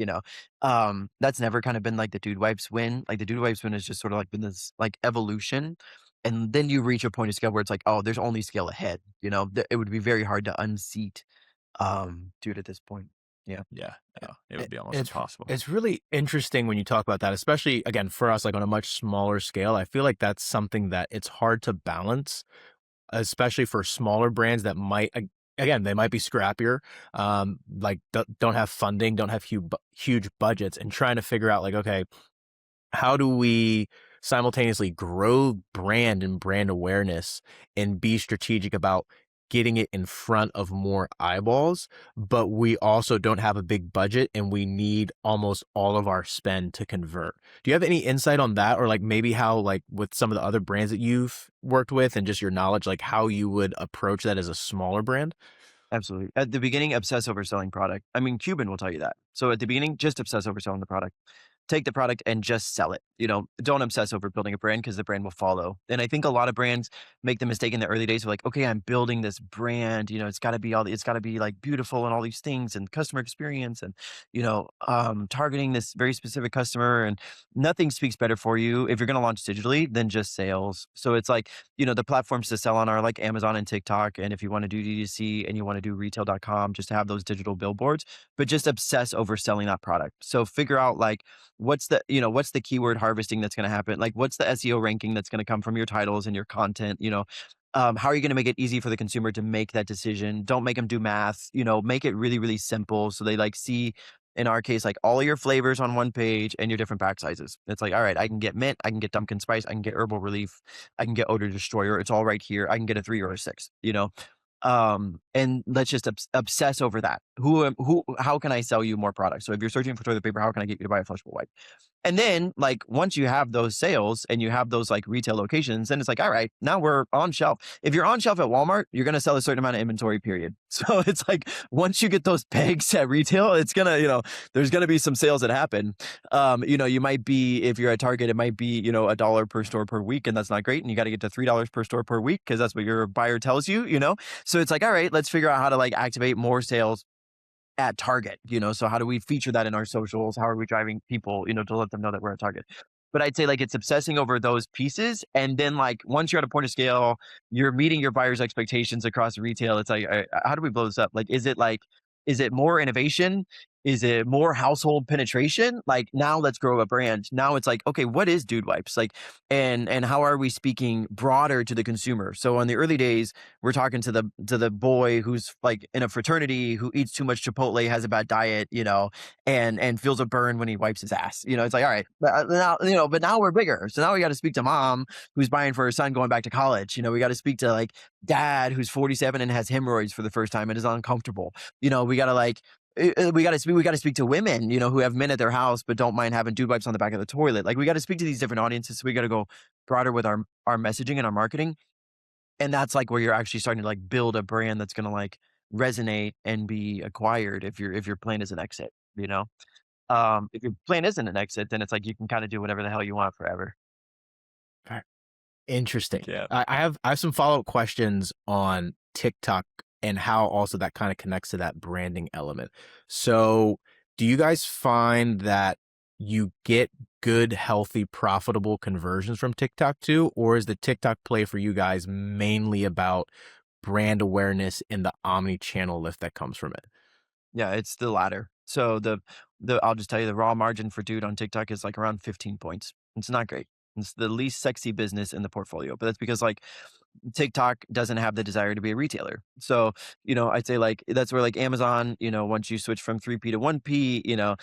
That's never kind of been like the Dude Wipes win. Like the Dude Wipes win has just sort of like been this like evolution And then you reach a point of scale where it's like, oh, there's only scale ahead. It would be very hard to unseat dude at this point. Yeah. Yeah, no, it would be almost It's impossible. it's really interesting when you talk about that, especially again for us, like on a much smaller scale. I feel like that's something that it's hard to balance, especially for smaller brands that might again they might be scrappier, like don't have funding, don't have huge budgets, and trying to figure out like, okay, how do we simultaneously grow brand and brand awareness and be strategic about getting it in front of more eyeballs, but we also don't have a big budget and we need almost all of our spend to convert. Do you have any insight on that, or like maybe how, like with some of the other brands that you've worked with and just your knowledge, like how you would approach that as a smaller brand? Absolutely. At the beginning, obsess over selling product. I mean, Cuban will tell you that. So at the beginning, just obsess over selling the product. Take the product and just sell it. Don't obsess over building a brand because the brand will follow. And I think a lot of brands make the mistake in the early days of like, okay, I'm building this brand. It's got to be it's got to be like beautiful and all these things and customer experience and targeting this very specific customer. And nothing speaks better for you if you're going to launch digitally than just sales. So it's like, the platforms to sell on are like Amazon and TikTok. And if you want to do DTC and you want to do retail.com, just to have those digital billboards, but just obsess over selling that product. So figure out like, what's the keyword harvesting that's going to happen? Like, what's the SEO ranking that's going to come from your titles and your content? How are you going to make it easy for the consumer to make that decision? Don't make them do math. Make it really, really simple so they like see, in our case, like all of your flavors on one page and your different pack sizes. It's like, all right, I can get mint, I can get Dumpkin Spice, I can get Herbal Relief, I can get Odor Destroyer. It's all right here. I can get a 3 or a 6. And let's just obsess over that. How can I sell you more products? So if you're searching for toilet paper, how can I get you to buy a flushable wipe? And then like, once you have those sales and you have those like retail locations, then it's like, all right, now we're on shelf. If you're on shelf at Walmart, you're going to sell a certain amount of inventory, period. So it's like, once you get those pegs at retail, it's going to, there's going to be some sales that happen. You might be, if you're at Target, it might be, $1 per store per week. And that's not great. And you got to get to $3 per store per week because that's what your buyer tells you, So it's like, all right, let's figure out how to like activate more sales at Target, so how do we feature that in our socials? How are we driving people, to let them know that we're at Target? But I'd say like it's obsessing over those pieces. And then like, once you're at a point of scale, you're meeting your buyer's expectations across retail. It's like, how do we blow this up? Like, is it more innovation? Is it more household penetration? Like, now let's grow a brand. Now it's like, okay, what is Dude Wipes? Like, and how are we speaking broader to the consumer? So in the early days, we're talking to the boy who's like in a fraternity who eats too much Chipotle, has a bad diet, and feels a burn when he wipes his ass. It's like, all right, but now we're bigger. So now we got to speak to mom who's buying for her son going back to college. We got to speak to like dad who's 47 and has hemorrhoids for the first time and is uncomfortable. We got to like, we got to speak to women, who have men at their house but don't mind having Dude Wipes on the back of the toilet. Like, we got to speak to these different audiences. So we got to go broader with our messaging and our marketing. And that's like where you're actually starting to like build a brand that's going to like resonate and be acquired if your plan is an exit. If your plan isn't an exit, then it's like you can kind of do whatever the hell you want forever. Interesting. Yeah. I have some follow-up questions on TikTok and how also that kind of connects to that branding element. So do you guys find that you get good, healthy, profitable conversions from TikTok too? Or is the TikTok play for you guys mainly about brand awareness and the omni-channel lift that comes from it? Yeah, it's the latter. So I'll just tell you, the raw margin for Dude on TikTok is like around 15 points. It's not great. It's the least sexy business in the portfolio, but that's because like TikTok doesn't have the desire to be a retailer. So, I'd say like that's where like Amazon, once you switch from 3P to 1P,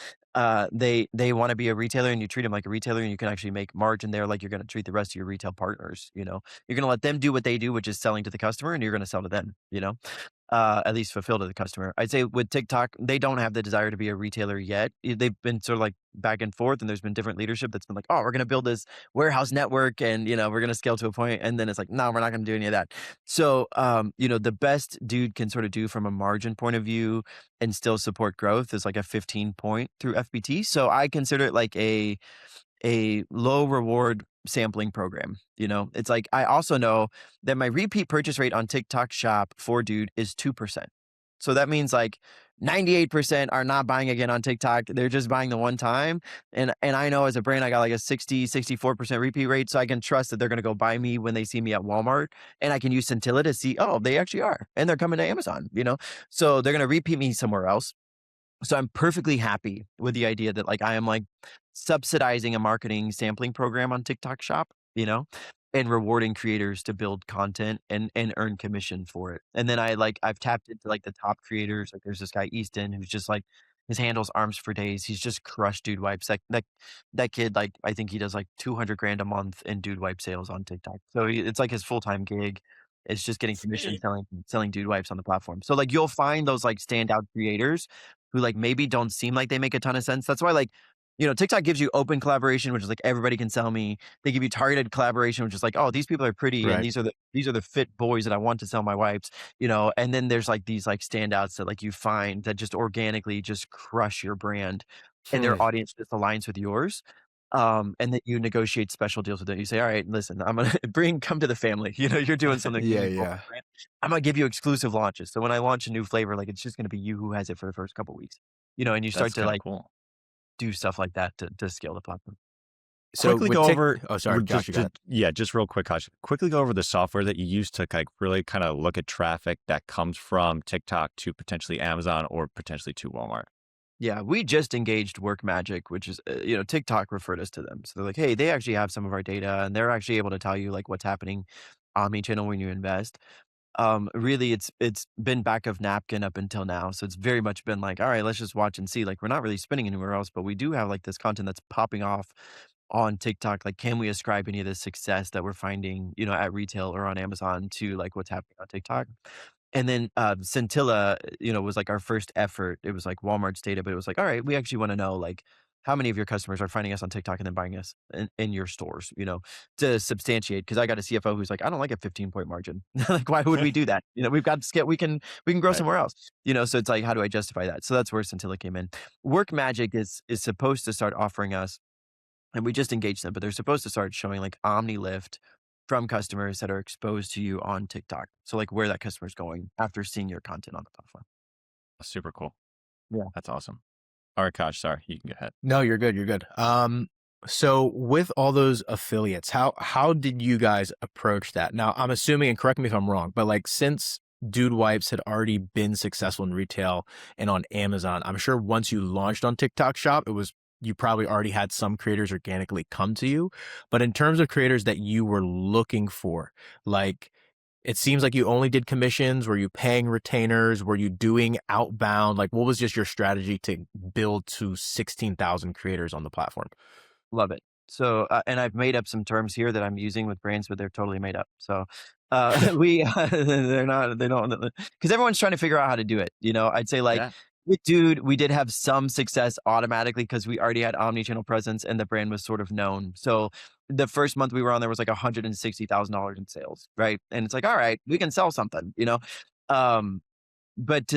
they want to be a retailer and you treat them like a retailer and you can actually make margin there like you're going to treat the rest of your retail partners. You're going to let them do what they do, which is selling to the customer, and you're going to sell to them, at least fulfill to the customer. I'd say with TikTok, they don't have the desire to be a retailer yet. They've been sort of like back and forth, and there's been different leadership that's been like, oh, we're going to build this warehouse network and, we're going to scale to a point. And then it's like, no, we're not going to do any of that. So, the best Dude can sort of do from a margin point of view and still support growth is like a 15 point through FBT. So I consider it like a low reward sampling program. It's like, I also know that my repeat purchase rate on TikTok shop for Dude is 2%. So that means like 98% are not buying again on TikTok. They're just buying the one time. And I know as a brand, I got like a 64% repeat rate. So I can trust that they're going to go buy me when they see me at Walmart. And I can use Scintilla to see, oh, they actually are. And they're coming to Amazon, So they're going to repeat me somewhere else. So I'm perfectly happy with the idea that like I am like subsidizing a marketing sampling program on TikTok Shop, and rewarding creators to build content and earn commission for it. And then I've tapped into like the top creators. Like there's this guy Easton who's just like his handle's arms for days. He's just crushed dude wipes. That kid, like I think he does like 200 grand a month in dude wipe sales on TikTok. So it's like his full-time gig. It's just getting commission selling dude wipes on the platform. So like you'll find those like standout creators who like maybe don't seem like they make a ton of sense. That's why like, TikTok gives you open collaboration, which is like everybody can sell me. They give you targeted collaboration, which is like, oh, these people are pretty, Right. and these are the fit boys that I want to sell my wipes, And then there's like these like standouts that like you find that just organically just crush your brand, and their audience just aligns with yours. And then you negotiate special deals with them. You say, all right, listen, I'm gonna come to the family. You're doing something. Yeah, really cool. yeah. I'm gonna give you exclusive launches. So when I launch a new flavor, like it's just gonna be you who has it for the first couple weeks. And you start That's to kind of like cool. do stuff like that to scale the platform. So Quickly with go over. Oh, sorry, Josh, you got it. Yeah, just real quick, Josh. Quickly go over the software that you use to like really kind of look at traffic that comes from TikTok to potentially Amazon or potentially to Walmart. Yeah, we just engaged Work Magic, which is, TikTok referred us to them. So they're like, hey, they actually have some of our data and they're actually able to tell you like what's happening omni-channel when you invest. Really, it's been back of napkin up until now. So it's very much been like, all right, let's just watch and see. Like we're not really spending anywhere else, but we do have like this content that's popping off on TikTok. Like, can we ascribe any of the success that we're finding, at retail or on Amazon to like what's happening on TikTok? And then Scintilla, was like our first effort. It was like Walmart's data, but it was like, all right, we actually want to know like how many of your customers are finding us on TikTok and then buying us in your stores, to substantiate. Because I got a CFO who's like, I don't like a 15-point margin. Like, why would we do that? We've got scale. We can grow Right. somewhere else. So it's like, how do I justify that? So that's where Scintilla came in. Work Magic is supposed to start offering us, and we just engaged them, but they're supposed to start showing like Omni lift from customers that are exposed to you on TikTok. So like where that customer's going after seeing your content on the platform. Super cool. Yeah. That's awesome. All right, Kosh, sorry, you can go ahead. No, you're good. You're good. So with all those affiliates, how did you guys approach that? Now, I'm assuming, and correct me if I'm wrong, but like since Dude Wipes had already been successful in retail and on Amazon, I'm sure once you launched on TikTok Shop, you probably already had some creators organically come to you. But in terms of creators that you were looking for, like it seems like you only did commissions. Were you paying retainers? Were you doing outbound? Like what was just your strategy to build to 16,000 creators on the platform? Love it. So, and I've made up some terms here that I'm using with brands, but they're totally made up. So, they're not, they don't, because everyone's trying to figure out how to do it. I'd say like Yeah. with Dude, we did have some success automatically because we already had omni-channel presence and the brand was sort of known. So the first month we were on, there was like $160,000 in sales, right? And it's like, all right, we can sell something, Um, but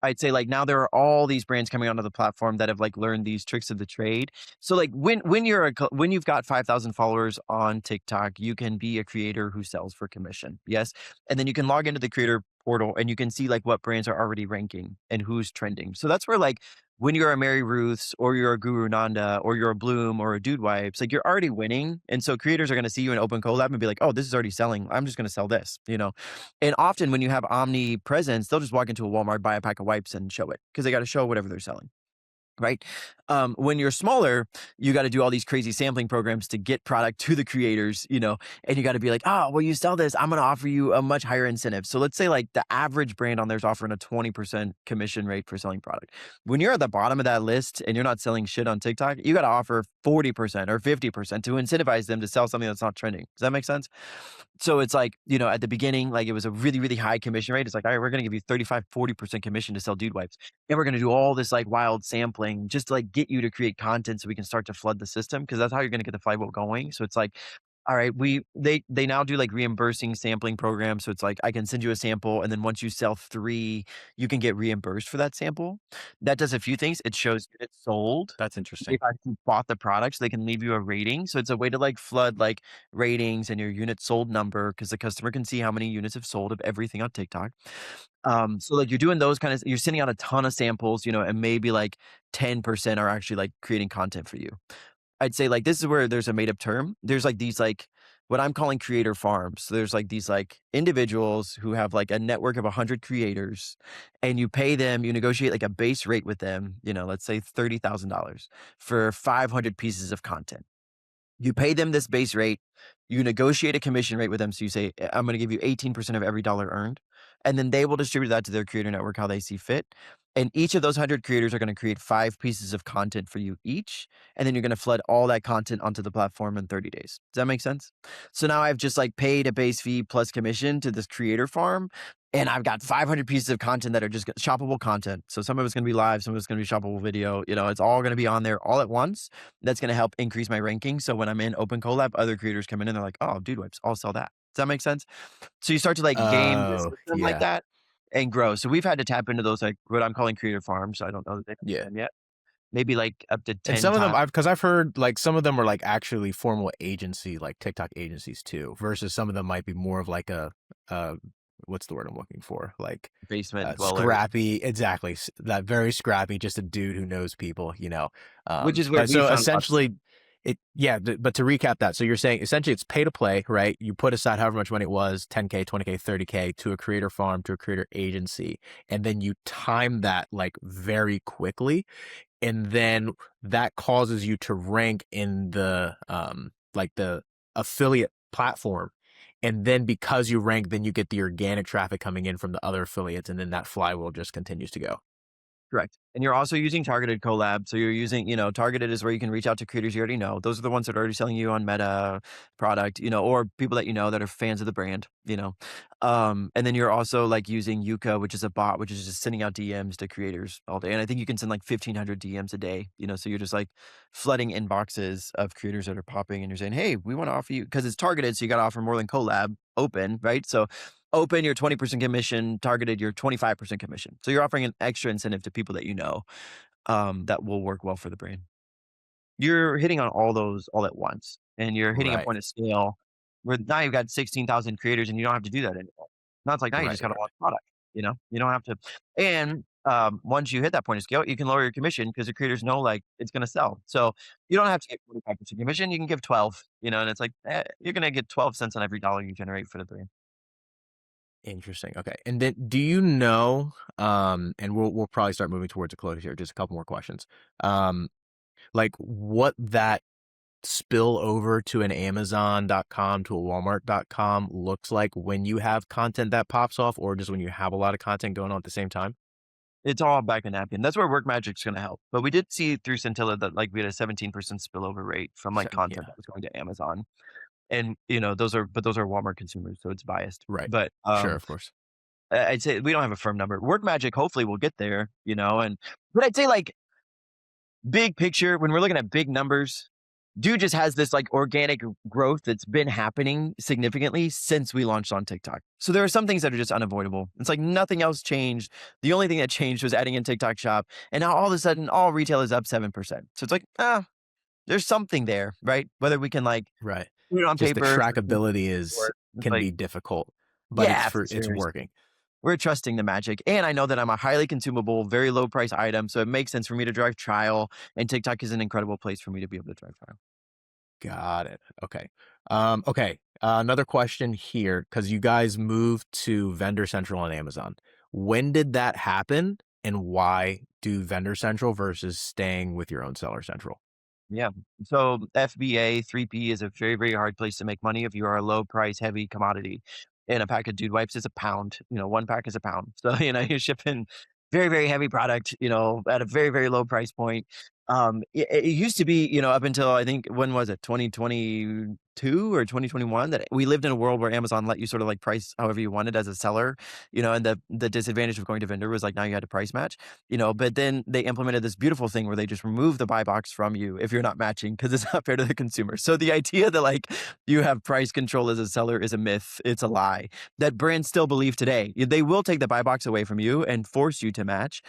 I'd say like now there are all these brands coming onto the platform that have like learned these tricks of the trade. So like when you've got 5,000 followers on TikTok, you can be a creator who sells for commission. Yes. And then you can log into the creator portal and you can see like what brands are already ranking and who's trending. So that's where like when you're a Mary Ruth's or you're a Guru Nanda or you're a Bloom or a Dude Wipes, like you're already winning. And so creators are going to see you in open collab and be like, oh, this is already selling. I'm just going to sell this, And often when you have omni presence, they'll just walk into a Walmart, buy a pack of wipes and show it because they got to show whatever they're selling. Right. When you're smaller, you got to do all these crazy sampling programs to get product to the creators, and you got to be like, oh, well, you sell this, I'm going to offer you a much higher incentive. So let's say like the average brand on there is offering a 20% commission rate for selling product. When you're at the bottom of that list and you're not selling shit on TikTok, you got to offer 40% or 50% to incentivize them to sell something that's not trending. Does that make sense? So it's like, at the beginning, like it was a really, really high commission rate. It's like, all right, we're going to give you 35, 40% commission to sell Dude Wipes. And we're going to do all this like wild sampling just to like get you to create content so we can start to flood the system because that's how you're going to get the flywheel going. So it's like All right, they now do like reimbursing sampling programs. So it's like I can send you a sample, and then once you sell 3, you can get reimbursed for that sample. That does a few things. It shows units sold. That's interesting. They've actually bought the product, so they can leave you a rating. So it's a way to like flood like ratings and your unit sold number because the customer can see how many units have sold of everything on TikTok. So like you're doing those kind of, you're sending out a ton of samples, and maybe like 10% are actually like creating content for you. I'd say like this is where there's a made up term. There's like these like what I'm calling creator farms. So there's like these like individuals who have like a network of 100 creators, and you pay them, you negotiate like a base rate with them, let's say $30,000 for 500 pieces of content. You pay them this base rate, you negotiate a commission rate with them. So you say, I'm going to give you 18% of every dollar earned. And then they will distribute that to their creator network how they see fit. And each of those 100 creators are going to create 5 pieces of content for you each. And then you're going to flood all that content onto the platform in 30 days. Does that make sense? So now I've just like paid a base fee plus commission to this creator farm. And I've got 500 pieces of content that are just shoppable content. So some of it's going to be live, some of it's going to be shoppable video. It's all going to be on there all at once. That's going to help increase my ranking. So when I'm in open collab, other creators come in and they're like, oh, dude wipes, I'll sell that. Does that make sense? So you start to like game the Oh, system like yeah. that and grow. So we've had to tap into those, like what I'm calling creator farms. I don't know that they've Yeah. done yet. Maybe like up to And 10 some of them, times. because I've heard like some of them are like actually formal agency, like TikTok agencies too, versus some of them might be more of like uh, what's the word I'm looking for? Like Basement dweller, scrappy, exactly. That very scrappy, just a dude who knows people. which is where But we so found us. essentially, but to recap that, so you're saying essentially it's pay to play, right? You put aside however much money it was, 10K, 20K, 30K to a creator farm, to a creator agency, and then you time that like very quickly, and then that causes you to rank in the like the affiliate platform, and then because you rank, then you get the organic traffic coming in from the other affiliates, and then that flywheel just continues to go. Correct. And you're also using targeted collab. So you're using, targeted is where you can reach out to creators you already know. Those are the ones that are already selling you on Meta product, or people that that are fans of the brand. And then you're also like using Yuka, which is a bot, which is just sending out DMs to creators all day. And I think you can send like 1,500 DMs a day, so you're just like flooding inboxes of creators that are popping and you're saying, hey, we want to offer you, because it's targeted. So you got to offer more than collab open, right? So open your 20% commission, targeted your 25% commission. So you're offering an extra incentive to people that that will work well for the brand. You're hitting on all those all at once, and you're hitting a Right, point of scale where now you've got 16,000 creators and you don't have to do that anymore. Now it's like now you right, just got to right. launch product. You don't have to. And once you hit that point of scale, you can lower your commission because the creators know like it's going to sell. So you don't have to get 45% commission. You can give 12. And it's like you're going to get 12 cents on every dollar you generate for the brand. Interesting. Okay. And then do you know, and we'll probably start moving towards a close here, just a couple more questions. Like what that spill over to an Amazon.com to a Walmart.com looks like when you have content that pops off, or just when you have a lot of content going on at the same time? It's all back in napkin. That's where Work Magic's gonna help. But we did see through Scintilla that, like, we had a 17% spillover rate from, like, content Yeah. that was going to Amazon. And, those are Walmart consumers, so it's biased. Right. But, Sure. Of course. I'd say we don't have a firm number. Work Magic hopefully will get there, but I'd say, like, big picture, when we're looking at big numbers, dude just has this like organic growth that's been happening significantly since we launched on TikTok. So there are some things that are just unavoidable. It's like nothing else changed. The only thing that changed was adding in TikTok Shop. And now all of a sudden, all retail is up 7%. So it's like, there's something there, right? Whether we can like Right. put it on Just the paper. trackability It's can like, be difficult, but yeah, for it's sure. working. We're trusting the magic. And I know that I'm a highly consumable, very low price item. So it makes sense for me to drive trial. And TikTok is an incredible place for me to be able to drive trial. Got it. Okay. Okay. Another question here, because you guys moved to Vendor Central on Amazon. When did that happen, and why do Vendor Central versus staying with your own Seller Central? Yeah. So FBA, 3P is a very, very hard place to make money if you are a low price, heavy commodity. And a pack of Dude Wipes is a pound. One pack is a pound. So, you're shipping very, very heavy product, at a very, very low price point. It used to be, up until I think, when was it? 2020, 2022 or 2021 that we lived in a world where Amazon let you sort of like price however you wanted as a seller, and the disadvantage of going to vendor was like now you had to price match, but then they implemented this beautiful thing where they just remove the buy box from you if you're not matching because it's not fair to the consumer. So the idea that like you have price control as a seller is a myth. It's a lie that brands still believe today. They will take the buy box away from you and force you to match,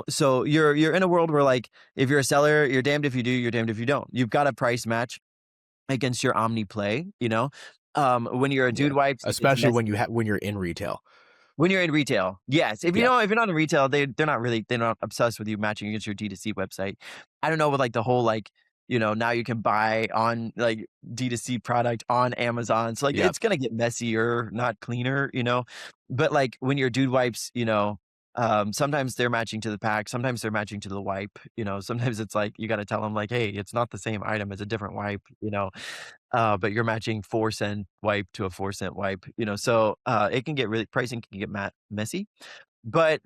so you're in a world where like if you're a seller, you're damned if you do, you're damned if you don't. You've got to price match against your omni play, when you're a Dude Wipes, especially when you're in retail. When you're in retail, yes. If you're not in retail, they're not obsessed with you matching against your D2C website. I don't know with like the whole like, now you can buy on like D2C product on Amazon. So like it's gonna get messier, not cleaner, But like when you're Dude Wipes, sometimes they're matching to the pack, sometimes they're matching to the wipe, sometimes it's like you got to tell them like, hey, it's not the same item, it's a different wipe, but you're matching 4-cent wipe to a 4-cent wipe, so it can get pricing can get messy. But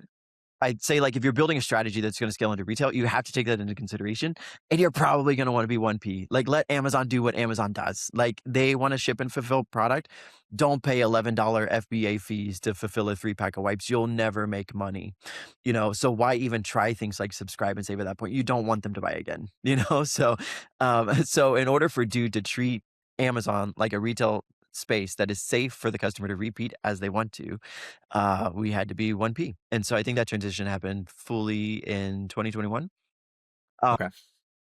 I'd say like if you're building a strategy that's going to scale into retail, you have to take that into consideration, and you're probably going to want to be 1P. Like let Amazon do what Amazon does. Like they want to ship and fulfill product. Don't pay $11 FBA fees to fulfill a 3-pack of wipes. You'll never make money, so why even try things like subscribe and save at that point? You don't want them to buy again, so so in order for Dude to treat Amazon like a retail space that is safe for the customer to repeat as they want to, we had to be 1P. And so I think that transition happened fully in 2021. Okay.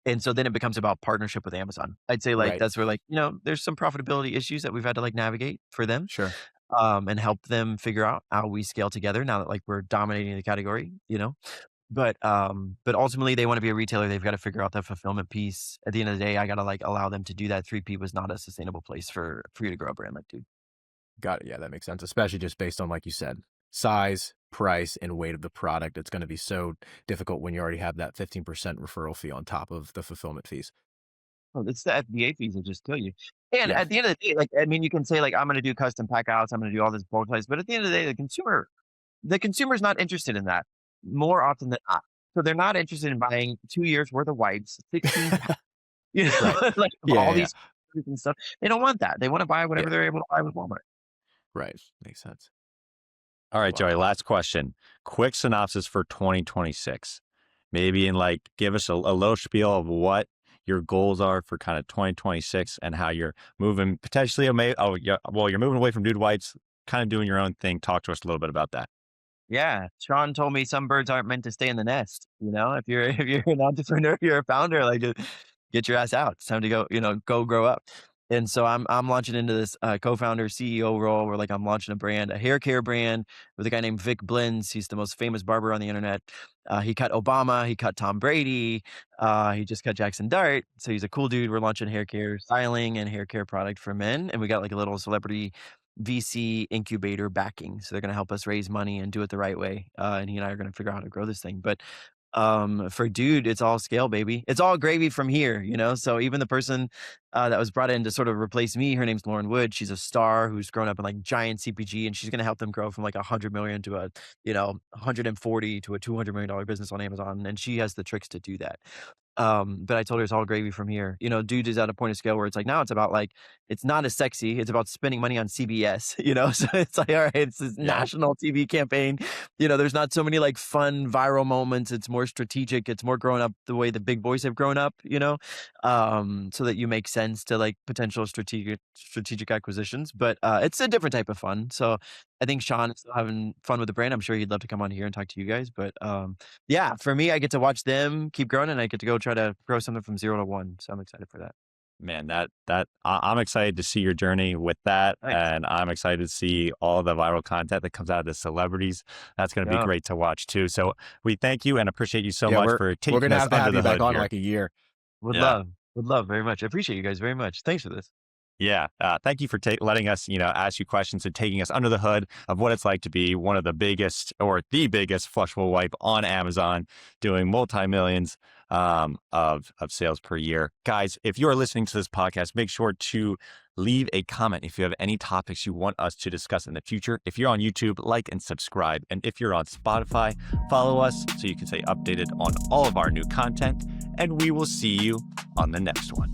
And so then it becomes about partnership with Amazon. I'd say like that's where like, there's some profitability issues that we've had to like navigate for them. Sure. And help them figure out how we scale together now that like we're dominating the category, But ultimately they want to be a retailer. They've got to figure out that fulfillment piece. At the end of the day, I got to like allow them to do that. 3P was not a sustainable place for you to grow a brand like Dude. Got it. Yeah, that makes sense. Especially just based on, like you said, size, price, and weight of the product. It's going to be so difficult when you already have that 15% referral fee on top of the fulfillment fees. Oh, it's the FBA fees that just kill you. And at the end of the day, like, I mean, you can say like, I'm going to do custom pack outs. I'm going to do all this bulk size. But at the end of the day, the consumer's not interested in that more often than not. So they're not interested in buying 2 years worth of wipes, 16 packs, like all these and stuff. They don't want that. They want to buy whatever they're able to buy with Walmart. Right. Makes sense. All right, Joey, last question. Quick synopsis for 2026. Maybe give us a little spiel of what your goals are for kind of 2026 and how you're moving potentially. You're moving away from Dude Wipes, kind of doing your own thing. Talk to us a little bit about that. Yeah. Sean told me some birds aren't meant to stay in the nest. If you're an entrepreneur, you're a founder, like get your ass out. It's time to go, go grow up. And so I'm launching into this co-founder CEO role where like I'm launching a brand, a hair care brand with a guy named Vic Blends. He's the most famous barber on the internet. He cut Obama, he cut Tom Brady, he just cut Jackson Dart. So he's a cool dude. We're launching hair care styling and hair care product for men. And we got like a little celebrity VC incubator backing. So they're going to help us raise money and do it the right way. And he and I are going to figure out how to grow this thing. But for Dude, it's all scale, baby. It's all gravy from here, So even the person that was brought in to sort of replace me, her name's Lauren Wood. She's a star who's grown up in like giant CPG, and she's going to help them grow from like 100 million to a 140 to a $200 million business on Amazon, and she has the tricks to do that. But I told her it's all gravy from here. Dude is at a point of scale where it's like now it's about like it's not as sexy. It's about spending money on CBS. So it's like all right, it's this national TV campaign. There's not so many like fun viral moments. It's more strategic. It's more growing up the way the big boys have grown up. So that you make sense to like potential strategic acquisitions. But it's a different type of fun. So I think Sean is still having fun with the brand. I'm sure he'd love to come on here and talk to you guys. But yeah, for me, I get to watch them keep growing, and I get to go try to grow something from 0 to 1. So I'm excited for that. Man, I'm excited to see your journey with that. Thanks. And I'm excited to see all the viral content that comes out of the celebrities. That's going to be great to watch too. So we thank you and appreciate you so much for taking us under the hood. We're going to have to have you back on like a year. Would love very much. I appreciate you guys very much. Thanks for this. Yeah. Thank you for letting us, ask you questions and taking us under the hood of what it's like to be one of the biggest or the biggest flushable wipe on Amazon, doing multi-millions of sales per year. Guys, if you're listening to this podcast, make sure to leave a comment if you have any topics you want us to discuss in the future. If you're on YouTube, like and subscribe. And if you're on Spotify, follow us so you can stay updated on all of our new content. And we will see you on the next one.